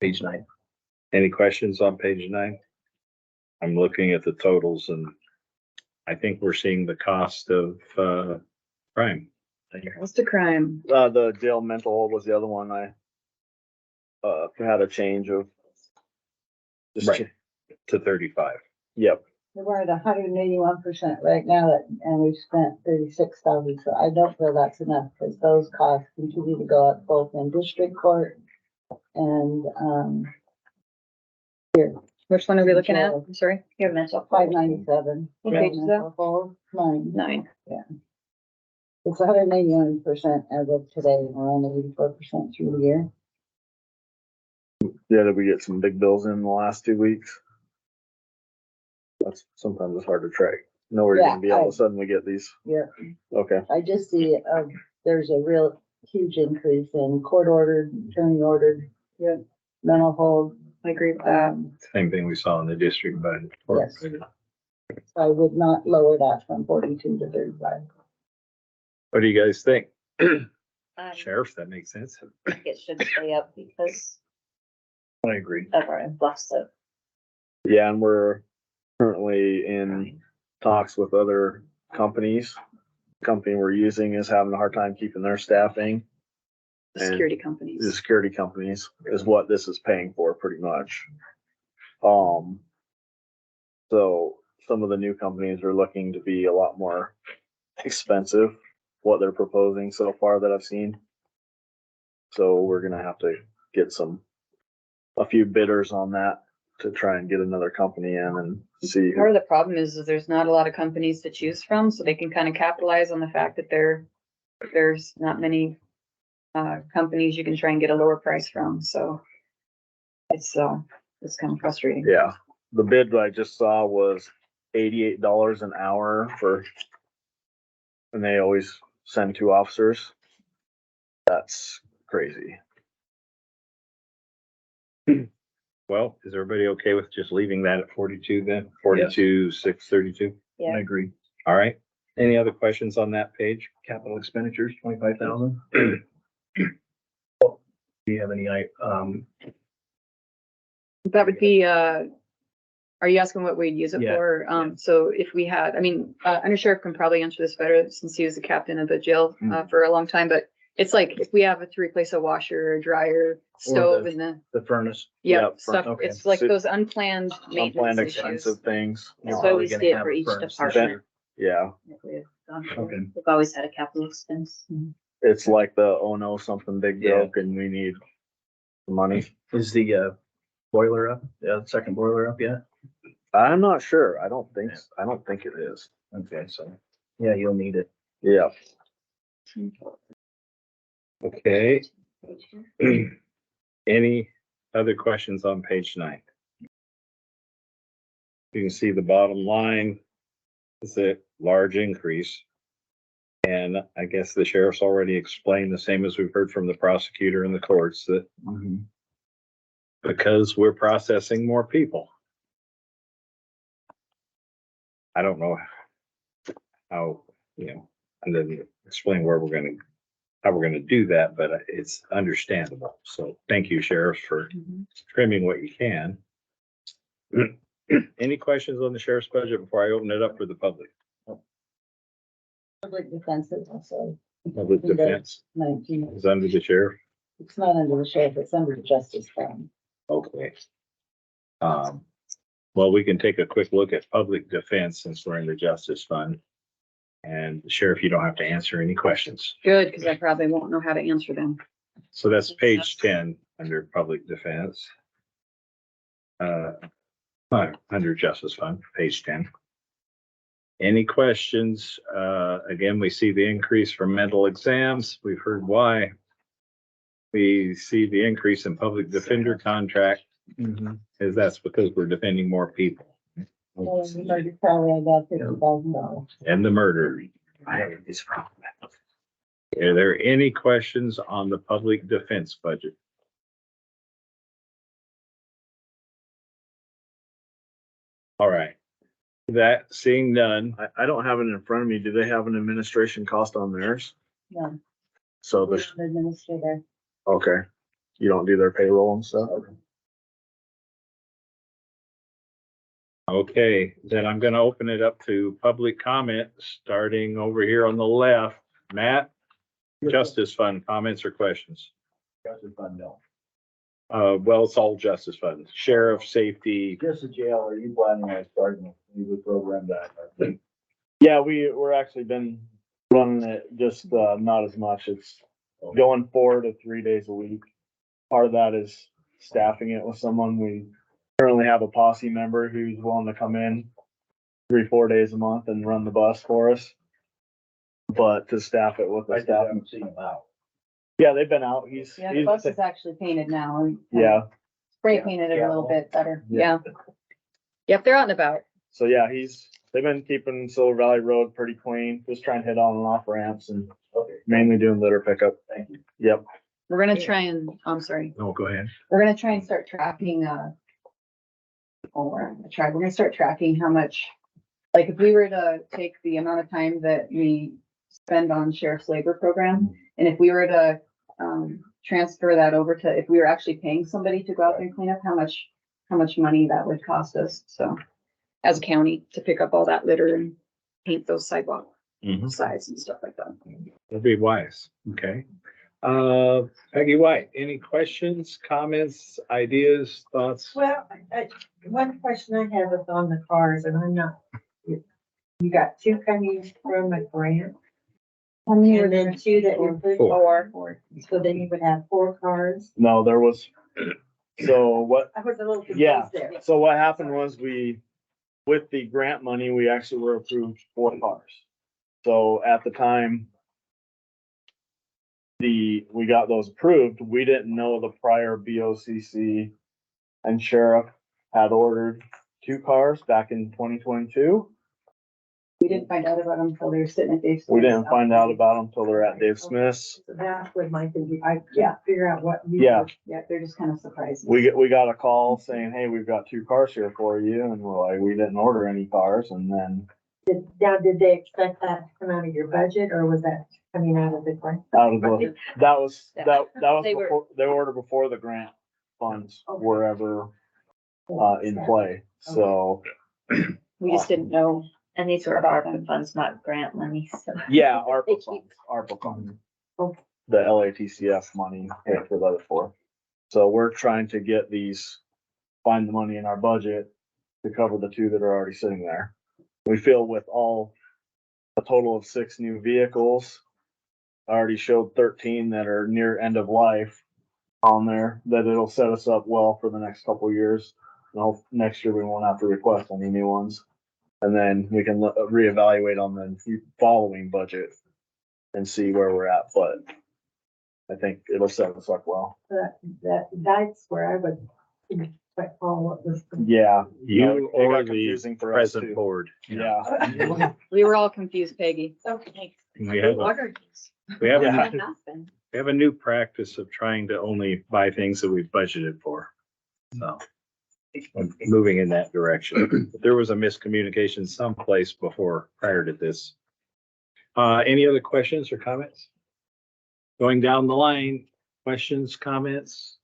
Page 9. Any questions on page 9? I'm looking at the totals and I think we're seeing the cost of, crime. Cost of crime. The jail mental was the other one I had a change of. just Right. To 35. Yep, We're at 181% right now, and we've spent 36,000, so I don't feel that's enough, because those costs continue to go up both in district court and, Which one are we looking at? I'm sorry. Your mental. 597. What page is that? Hold, 9. 9. It's 181% as of today, and we're only 84% through the year. yeah, did we get some big bills in the last 2 weeks? That's, sometimes it's hard to track. Know where you're gonna be, all of a sudden we get these, Yeah, okay. I just see, there's a real huge increase in court ordered, attorney ordered. Yeah. Mental hold, I agree with that. Same thing we saw in the district budget. yes. So I would not lower that from 42 to 35. What do you guys think? I Sheriff, that makes sense. think it should stay up because I agree. of our influx of. Yeah, and we're currently in talks with other companies. Company we're using is having a hard time keeping their staffing. The And security The companies. security companies is what this is paying for pretty much. So some of the new companies are looking to be a lot more expensive, what they're proposing so far that I've seen. So we're gonna have to get a few bidders on that to try and get another company in and see. Part of the problem is there's not a lot of companies to choose from, so they can kind of capitalize on the fact that there's not many companies you can try and get a lower price from, so it's kind of frustrating. Yeah, the bid that I just saw was $88 an hour and they always send 2 officers. That's crazy. Well, is everybody okay with just leaving that at 42 then? 42, 632? Yeah. I agree. All right. Any other questions on that page? Capital expenditures, 25,000. Do you have any, That would be, are you asking what we'd use it Yeah, for? So if we had, I mean, Undersheriff can probably answer this better since he was the captain of the jail, for a long time, but it's like if we have to replace a washer, dryer, stove and the furnace? yeah, Yeah, stuff, okay. it's like So- those unplanned Unplanned maintenance issues. expensive things. That's Probably what we gonna did have for a each furnace department. Yeah, that we've gone through. Okay. We've always had a capital expense. it's like oh no, something big Yeah. broke and we need money. Is the boiler up? Yeah, the second boiler up yet? I'm not sure. I don't think it is. Okay, so, yeah, you'll need it. Yeah. Okay. Any other questions on page 9? You can see the bottom line is a large increase. And I guess the sheriff's already explained the same as we've heard from the prosecutor and the courts, that because we're processing more people. I don't know how, and then explain how we're gonna do that, but it's understandable. So thank you, Sheriff, for trimming what you can. Any questions on the sheriff's budget before I open it up for the public? Public defense is also Public defense 19. is under the sheriff. It's not under the sheriff, it's under the justice fund. Okay. Well, we can take a quick look at public defense since we're in the justice fund. And Sheriff, you don't have to answer any questions. Good, because I probably won't know how to answer them. So that's page 10 under public defense. Under justice fund, page 10. Any questions? Again, we see the increase for mental exams. We've heard why. we see the increase in public defender contract, is that's because we're defending more people Well, we might probably had about $50,000. and the murder. Are there any questions on the public defense budget? All right. That seeing none, I don't have it in front of me. Do they have an administration cost on theirs? No, So we the, have an administrator. okay, you don't do their payroll and stuff? okay, then I'm gonna open it up to public comment, starting over here on the left. Matt, Justice Fund comments or questions? Justice fund, no. Well, it's all justice funds, sheriff, safety. Just the jail, are you planning on starting a new program that? Yeah, we're actually been running it just, not as much. It's going 4 to 3 days a week. Part of that is staffing it with someone. We currently have a posse member who's willing to come in 3-4 days a month and run the bus for us. But to staff it with I the just staff. haven't seen them out. Yeah, they've been out. Yeah, the bus is actually painted now and. Yeah, Spray painted it a little bit better. Yeah. Yeah. Yep, they're out and about. so yeah, they've been keeping Silver Valley Road pretty clean, just trying to hit on and off ramps and Okay, mainly doing litter pickup. thank you. Yep. We're gonna try and, I'm sorry, Oh, go ahead. we're gonna try and start tracking, we're gonna start tracking how much, like if we were to take the amount of time that we spend on sheriff's labor program, and if we were to, transfer that over to, if we were actually paying somebody to go out there and clean up, how much money that would cost us, so. As a county, to pick up all that litter and paint those sidewalk sides and stuff like that. That'd be wise. Okay. Peggy White, any questions, comments, ideas, thoughts? Well, one question I have is on the cars, and I'm not, you got 2 coming from a grant, How many and then 2 that you're putting Four. for, so then you would have 4 cars. No, there was, so what, I was a little Yeah. confused there. so what happened was with the grant money, we actually were approved 4 cars. So at the time we got those approved, we didn't know the prior BOCC and sheriff had ordered 2 cars back in 2022. We didn't find out about them until they were sitting at Dave's. We didn't find out about them till they're at Dave Smith's. So that's what my thinking, I Yeah. can't figure out what. you- Yeah. Yeah, they're just kind of surprised. We got a call saying, hey, we've got 2 cars here for you, and we're like, we didn't order any cars, and then Now, did they expect that to come out of your budget, or was that coming out of the grant? out of the, that was They were- before, they ordered before the grant funds were ever, in play, so. We just didn't know. And these were ARPA funds, not grant money, so. Yeah, ARPA funds. Okay. The LATCF money paid for the other 4. So we're trying to get find the money in our budget to cover the 2 that are already sitting there. We feel with a total of 6 new vehicles, I already showed 13 that are near end of life on there, that it'll set us up well for the next couple of years. Next year we won't have to request any new ones. And then we can reevaluate on the following budget and see where we're at, but I think it'll set us up well. That's where I would, quite follow what was. Yeah. You It got or the confusing for us present too. board? Yeah. We were all confused, Peggy. Okay. We have, Yeah. we have a new practice of trying to only buy things that we've budgeted for. So I'm moving in that direction. There was a miscommunication someplace before, prior to this. Any other questions or comments? Going down the line, questions, comments?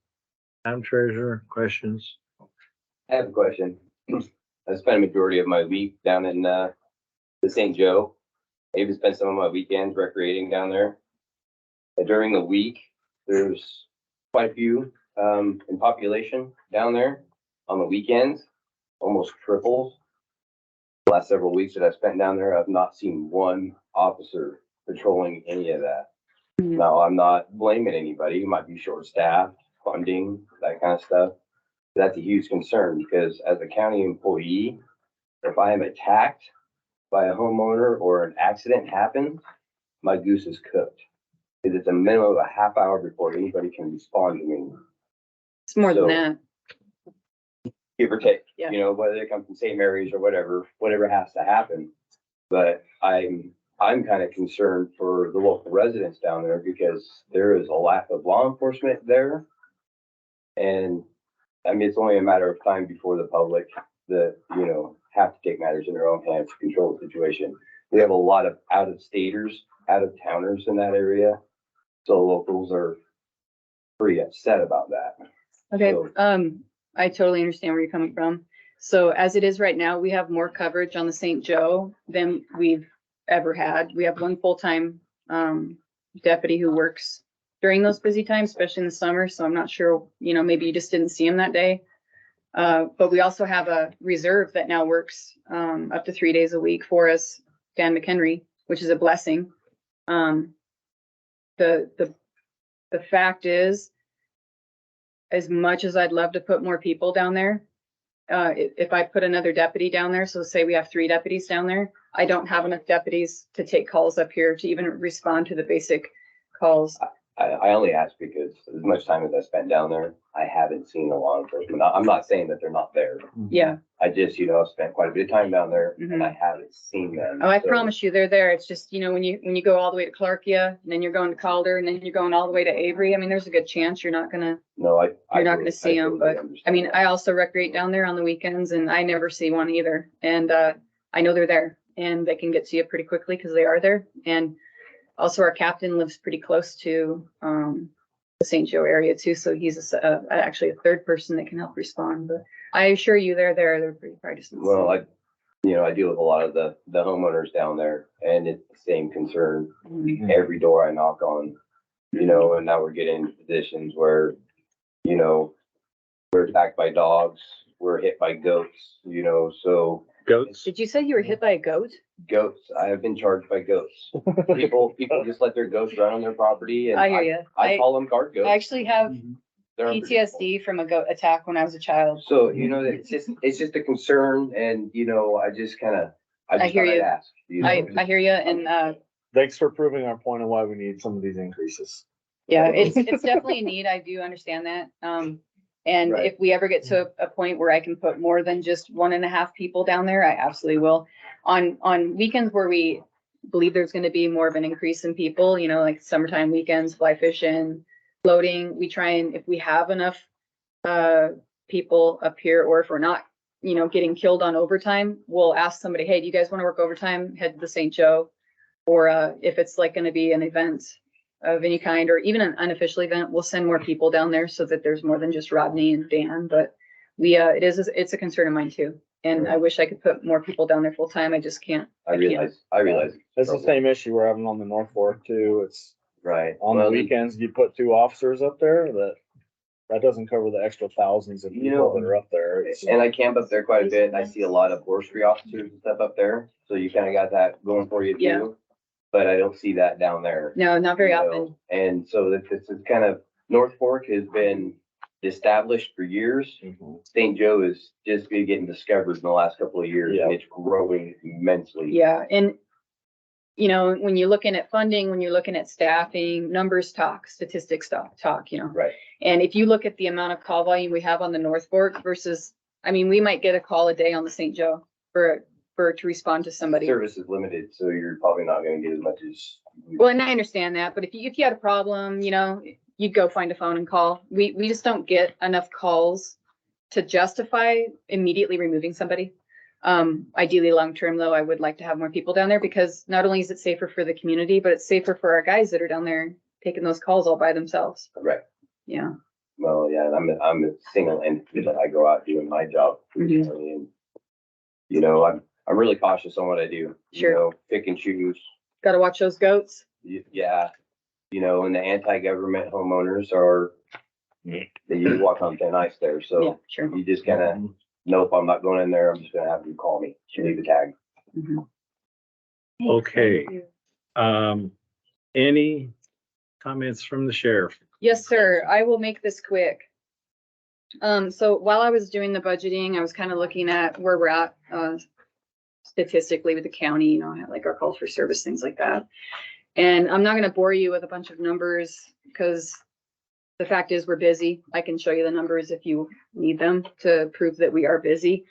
Madam Treasurer, questions? I have a question. I spent a majority of my week down in, the St. Joe. I even spent some of my weekends recreating down there. And during the week, there's quite a few, in population down there. On the weekends, almost triples. The last several weeks that I've spent down there, I've not seen one officer patrolling any of that. Now, I'm not blaming anybody. You might be short-staffed, funding, that kind of stuff. That's a huge concern because as a county employee, if I am attacked by a homeowner or an accident happens, my goose is cooked. is it's a minimum of a half hour before anybody can respond to me, It's more than So- that. give or take. Yeah. You know, whether they come from St. Mary's or whatever has to happen. But I'm kind of concerned for the local residents down there because there is a lack of law enforcement there. And I mean, it's only a matter of time before the public that, you know, have to take matters in their own hands to control the situation. We have a lot of out-of-staters, out-of-towners in that area. So locals are pretty upset about that. Okay, So- I totally understand where you're coming from. So as it is right now, we have more coverage on the St. Joe than we've ever had. We have one full-time, deputy who works during those busy times, especially in the summer. So I'm not sure, you know, maybe you just didn't see him that day. But we also have a reserve that now works, up to 3 days a week for us, Dan McHenry, which is a blessing. The fact is, as much as I'd love to put more people down there, if I put another deputy down there, so say we have 3 deputies down there, I don't have enough deputies to take calls up here to even respond to the basic calls. I only ask because as much time as I spent down there, I haven't seen the law enforcement. I'm not saying that they're not there. Yeah. I just, you know, I've spent quite a bit of time down there Mhm. and I haven't seen them. Oh, I So, promise you, they're there. It's just, you know, when you go all the way to Clarkia, and then you're going to Calder, and then you're going all the way to Avery, I mean, there's a good chance you're not gonna, No, you're not gonna see them, but, I understand mean, that. I also recreate down there on the weekends, and I never see one either. And, I know they're there, and they can get to you pretty quickly, because they are there. And also, our captain lives pretty close to, the St. Joe area too, so he's actually a third person that can help respond, but I assure you, they're there. They're pretty partisan. Well, I deal with a lot of the homeowners down there and it's the same concern. Mhm. Every door I knock on, you know, and now we're getting into positions where, you know, we're attacked by dogs, we're hit by goats, you know, so Goats? Did you say you were hit by a goat? goats, I have been charged by goats. People just let their goats run on their property and I hear you. I call them guard goats. I actually have They're unpredictable. PTSD from a goat attack when I was a child. So, you know, it's just a concern and, you know, I just I thought hear I'd you. ask. You know, I hear you, and, Thanks for proving our point of why we need some of these increases. yeah, it's definitely a need. I do understand that. And Right. if we ever get to a point where I can put more than just 1.5 people down there, I absolutely will. On weekends where we believe there's gonna be more of an increase in people, you know, like summertime weekends, fly fishing, floating, we try and, if we have enough people up here, or if we're not, you know, getting killed on overtime, we'll ask somebody, hey, do you guys wanna work overtime? Head to the St. Joe. Or if it's like gonna be an event of any kind, or even an unofficial event, we'll send more people down there so that there's more than just Rodney and Dan. But it's a concern of mine too. And I wish I could put more people down there full time. I just can't. I realize. It's the same issue we're having on the North Fork too. It's Right. on the Well, weekends, you put 2 officers up there, that doesn't cover the extra thousands of You people know, that are up there. It's- And I camp up there quite a bit and I see a lot of forestry officers and stuff up there. So you kind of got that going for you Yeah. too. But I don't see that down there. No, not very you know, often. And so this is kind of, North Fork has been established for years. Mhm. St. Joe is just getting discovered in the last couple of years and Yeah. it's growing immensely. Yeah, and you know, when you're looking at funding, when you're looking at staffing, numbers talk, statistics talk, you know. Right. And if you look at the amount of call volume we have on the North Fork versus, I mean, we might get a call a day on the St. Joe to respond to somebody. Service is limited, so you're probably not gonna get as much as. Well, and I understand that, but if you had a problem, you know, you'd go find a phone and call. We just don't get enough calls to justify immediately removing somebody. Ideally, long-term though, I would like to have more people down there because not only is it safer for the community, but it's safer for our guys that are down there taking those calls all by themselves. Right. Yeah. Well, yeah, and I'm a single entity that I go out doing my job. Mhm. And, you know, I'm really cautious on what I do. Sure. You know, pick and choose. Got to watch those goats. Yeah, you know, and the anti-government homeowners are, you walk on thin ice there, Yeah, so sure. you just kind of, nope, I'm not going in there, I'm just gonna have you call me, leave a tag. Mhm. Okay. Any comments from the sheriff? Yes, sir. I will make this quick. So while I was doing the budgeting, I was kind of looking at where we're at, statistically with the county, you know, like our calls for service, things like that. And I'm not gonna bore you with a bunch of numbers, because the fact is we're busy. I can show you the numbers if you need them to prove that we are busy.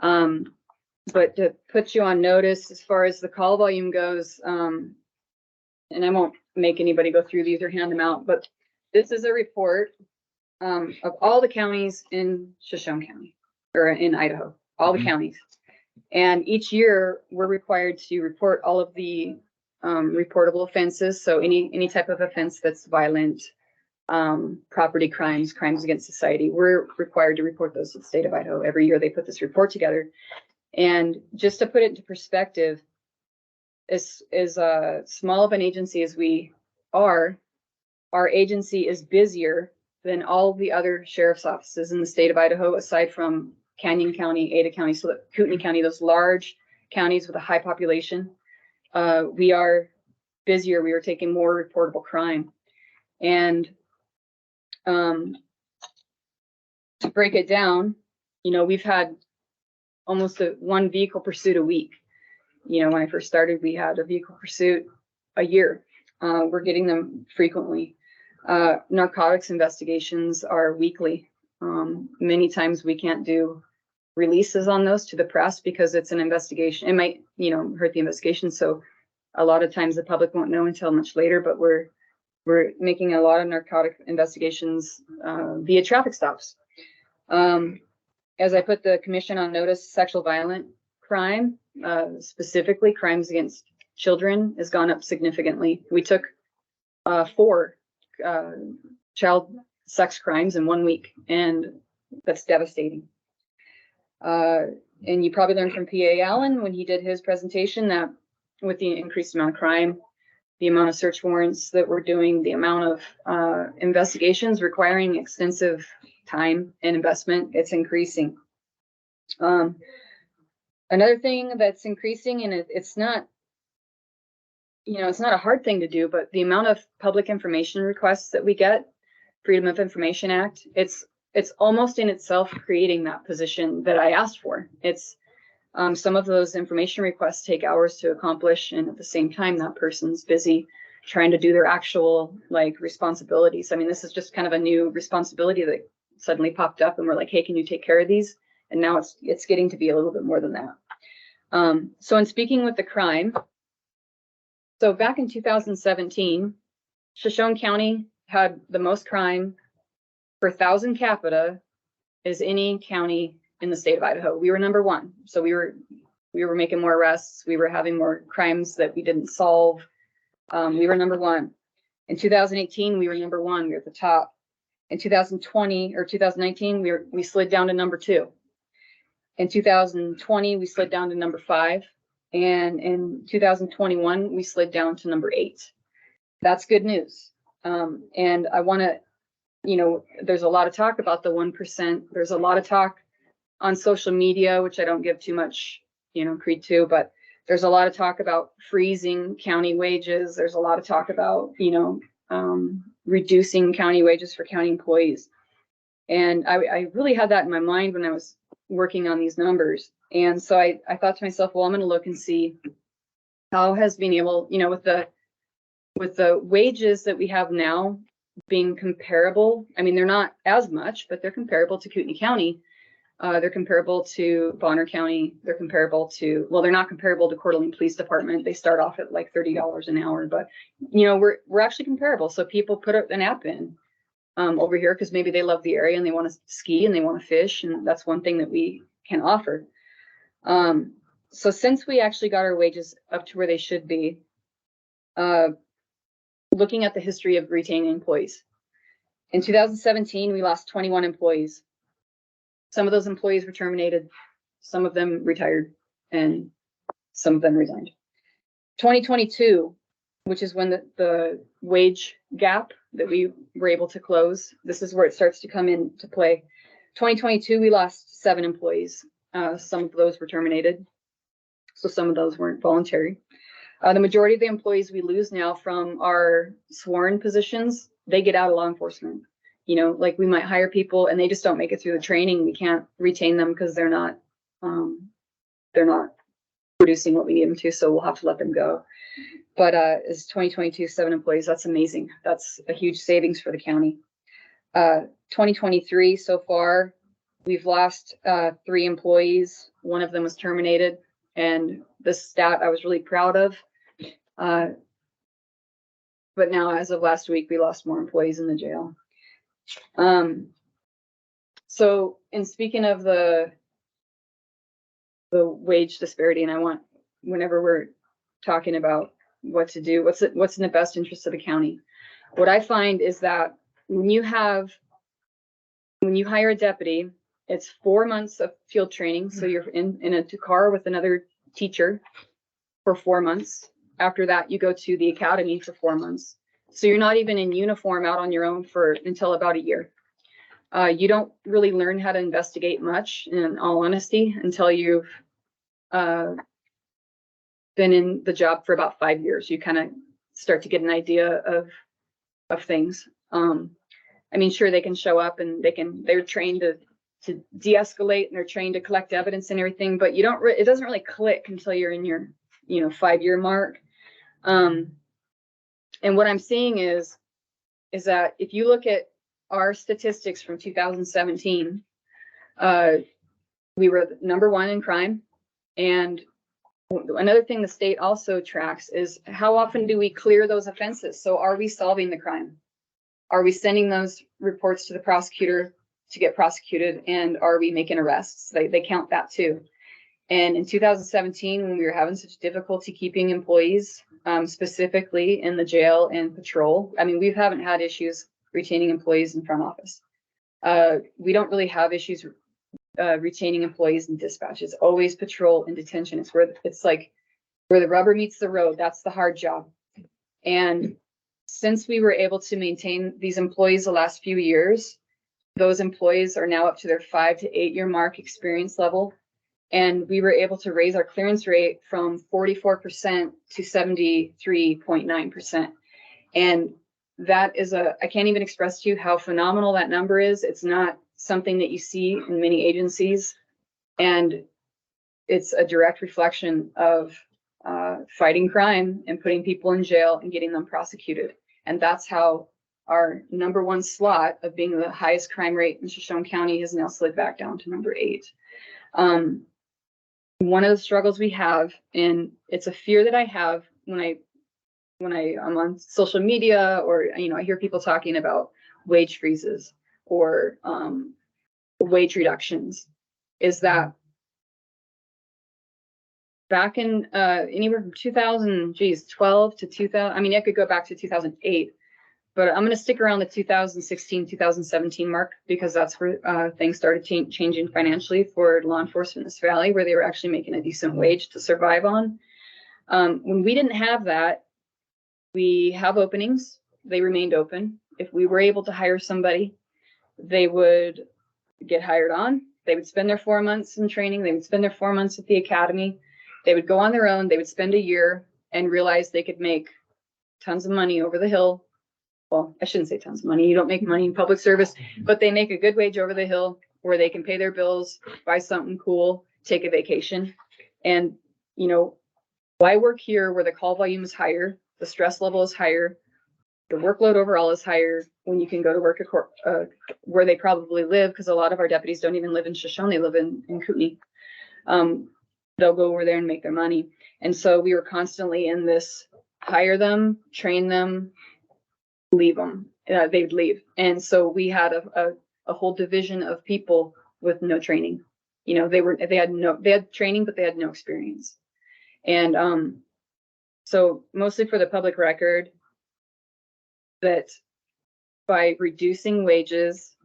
But to put you on notice, as far as the call volume goes, and I won't make anybody go through these or hand them out, but this is a report of all the counties in Shoshone County, or in Idaho, all the counties. And each year, we're required to report all of the reportable offenses. So any type of offense that's violent, property crimes, crimes against society, we're required to report those to the state of Idaho. Every year they put this report together. And just to put it into perspective, as small of an agency as we are, our agency is busier than all the other sheriff's offices in the state of Idaho, aside from Canyon County, Ada County, so Kootenai County, those large counties with a high population. We are busier. We are taking more reportable crime. And to break it down, we've had almost one vehicle pursuit a week. When I first started, we had a vehicle pursuit a year. We're getting them frequently. Narcotics investigations are weekly. Many times we can't do releases on those to the press because it's an investigation. It might, hurt the investigation. So a lot of times the public won't know until much later, but we're making a lot of narcotic investigations via traffic stops. As I put the commission on notice, sexual violent crime, specifically crimes against children, has gone up significantly. We took 4 child sex crimes in 1 week, and that's devastating. And you probably learned from P.A. Allen when he did his presentation that with the increased amount of crime, the amount of search warrants that we're doing, the amount of investigations requiring extensive time and investment, it's increasing. Another thing that's increasing, and it's not, it's not a hard thing to do, but the amount of public information requests that we get, Freedom of Information Act, it's almost in itself creating that position that I asked for. It's some of those information requests take hours to accomplish, and at the same time, that person's busy trying to do their actual responsibilities. I mean, this is just kind of a new responsibility that suddenly popped up, and we're like, hey, can you take care of these? And now it's getting to be a little bit more than that. So in speaking with the crime, so back in 2017, Shoshone County had the most crime per 1,000 capita as any county in the state of Idaho. We were number 1. So we were making more arrests. We were having more crimes that we didn't solve. We were number 1. In 2018, we were number 1. We were at the top. In 2020 or 2019, we slid down to number 2. In 2020, we slid down to number 5. And in 2021, we slid down to number 8. That's good news. And I want to, there's a lot of talk about the 1%. There's a lot of talk on social media, which I don't give too much, creed to, but there's a lot of talk about freezing county wages. There's a lot of talk about, reducing county wages for county employees. And I really had that in my mind when I was working on these numbers. And so I thought to myself, well, I'm going to look and see how has been able, with the wages that we have now being comparable. I mean, they're not as much, but they're comparable to Kootenai County. They're comparable to Bonner County. They're comparable to, well, they're not comparable to Coeur d'Alene Police Department. They start off at like $30 an hour, but we're actually comparable. So people put an app in over here because maybe they love the area and they want to ski and they want to fish, and that's one thing that we can offer. So since we actually got our wages up to where they should be, looking at the history of retaining employees, in 2017 we lost 21 employees. Some of those employees were terminated, some of them retired, and some of them resigned. 2022, which is when the wage gap that we were able to close, this is where it starts to come into play. 2022, we lost 7 employees. Some of those were terminated, so some of those weren't voluntary. The majority of the employees we lose now from our sworn positions, they get out of law enforcement. We might hire people and they just don't make it through the training. We can't retain them because they're not producing what we need them to, so we'll have to let them go. But, is 2022, 7 employees. That's amazing. That's a huge savings for the county. 2023 so far, we've lost, 3 employees. One of them was terminated, and this stat I was really proud of. But now, as of last week, we lost more employees in the jail. So in speaking of the wage disparity, and I want, whenever we're talking about what to do, what's in the best interest of the county, what I find is that when you hire a deputy, it's 4 months of field training. So you're in a car with another teacher for 4 months. After that, you go to the academy for 4 months. So you're not even in uniform out on your own until about a year. You don't really learn how to investigate much, in all honesty, until you've been in the job for about 5 years. You kind of start to get an idea of things. I mean, sure, they can show up and they're trained to de-escalate, and they're trained to collect evidence and everything, but it doesn't really click until you're in your 5-year mark. And what I'm seeing is that if you look at our statistics from 2017, we were number 1 in crime. And another thing the state also tracks is how often do we clear those offenses? So are we solving the crime? Are we sending those reports to the prosecutor to get prosecuted? And are we making arrests? They count that too. And in 2017, when we were having such difficulty keeping employees, specifically in the jail and patrol, I mean, we haven't had issues retaining employees in front office. We don't really have issues retaining employees in dispatch. It's always patrol and detention. It's like where the rubber meets the road. That's the hard job. And since we were able to maintain these employees the last few years, those employees are now up to their 5 to 8 year mark experience level. And we were able to raise our clearance rate from 44% to 73.9%. And that is I can't even express to you how phenomenal that number is. It's not something that you see in many agencies. And it's a direct reflection of fighting crime and putting people in jail and getting them prosecuted. And that's how our number 1 slot of being the highest crime rate in Shoshone County has now slid back down to number 8. One of the struggles we have, and it's a fear that I have when I'm on social media, or I hear people talking about wage freezes or wage reductions, is that back in anywhere from 2012 to 2000, I mean, I could go back to 2008, but I'm going to stick around the 2016, 2017 mark, because that's where things started changing financially for law enforcement in this valley, where they were actually making a decent wage to survive on. When we didn't have that, we have openings. They remained open. If we were able to hire somebody, they would get hired on. They would spend their 4 months in training. They would spend their 4 months at the academy. They would go on their own. They would spend a year and realize they could make tons of money over the hill. Well, I shouldn't say tons of money. You don't make money in public service, but they make a good wage over the hill where they can pay their bills, buy something cool, take a vacation. And, why work here where the call volume is higher, the stress level is higher, the workload overall is higher, when you can go to work where they probably live, because a lot of our deputies don't even live in Shoshone, they live in Kootenai. They'll go over there and make their money. And so we were constantly in this, hire them, train them, leave them. They'd leave. And so we had a whole division of people with no training. They had training, but they had no experience. And so mostly for the public record, that by reducing wages,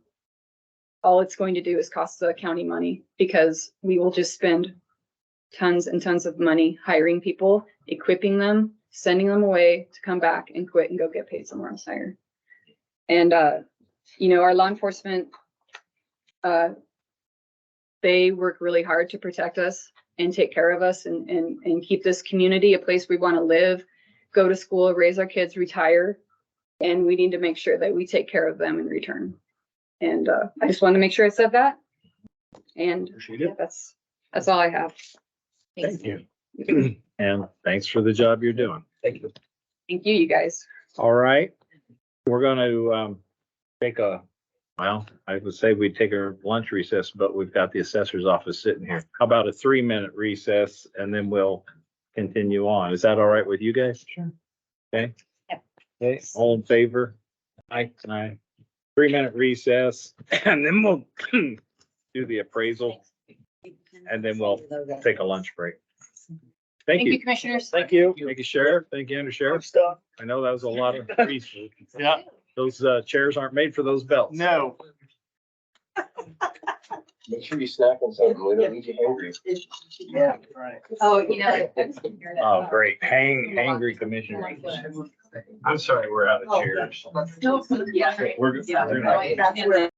all it's going to do is cost the county money, because we will just spend tons and tons of money hiring people, equipping them, sending them away to come back and quit and go get paid somewhere else higher. And, our law enforcement, they work really hard to protect us and take care of us and keep this community a place we want to live, go to school, raise our kids, retire. And we need to make sure that we take care of them in return. And I just wanted to make sure I said that. And that's all I have. Thank you. And thanks for the job you're doing. Thank you. Thank you, you guys. All right. We're gonna, take well, I would say we'd take a lunch recess, but we've got the assessor's office sitting here. How about a 3-minute recess and then we'll continue on? Is that all right with you guys? Sure. Okay. Yep. Okay, all in favor? Aye. 3-minute recess and then we'll do the appraisal and then we'll take a lunch break. Thank you. Commissioners. Thank you. Thank you, Sheriff. Thank you, Under Sheriff. I know that was a lot of research. Yeah. Those chairs aren't made for those belts. No. Make sure you snack on something, we don't leave you hungry. Yeah. Right. Oh, you know. Oh, great. Hangry commissioner. I'm sorry, we're out of chairs. Yeah. We're Yeah.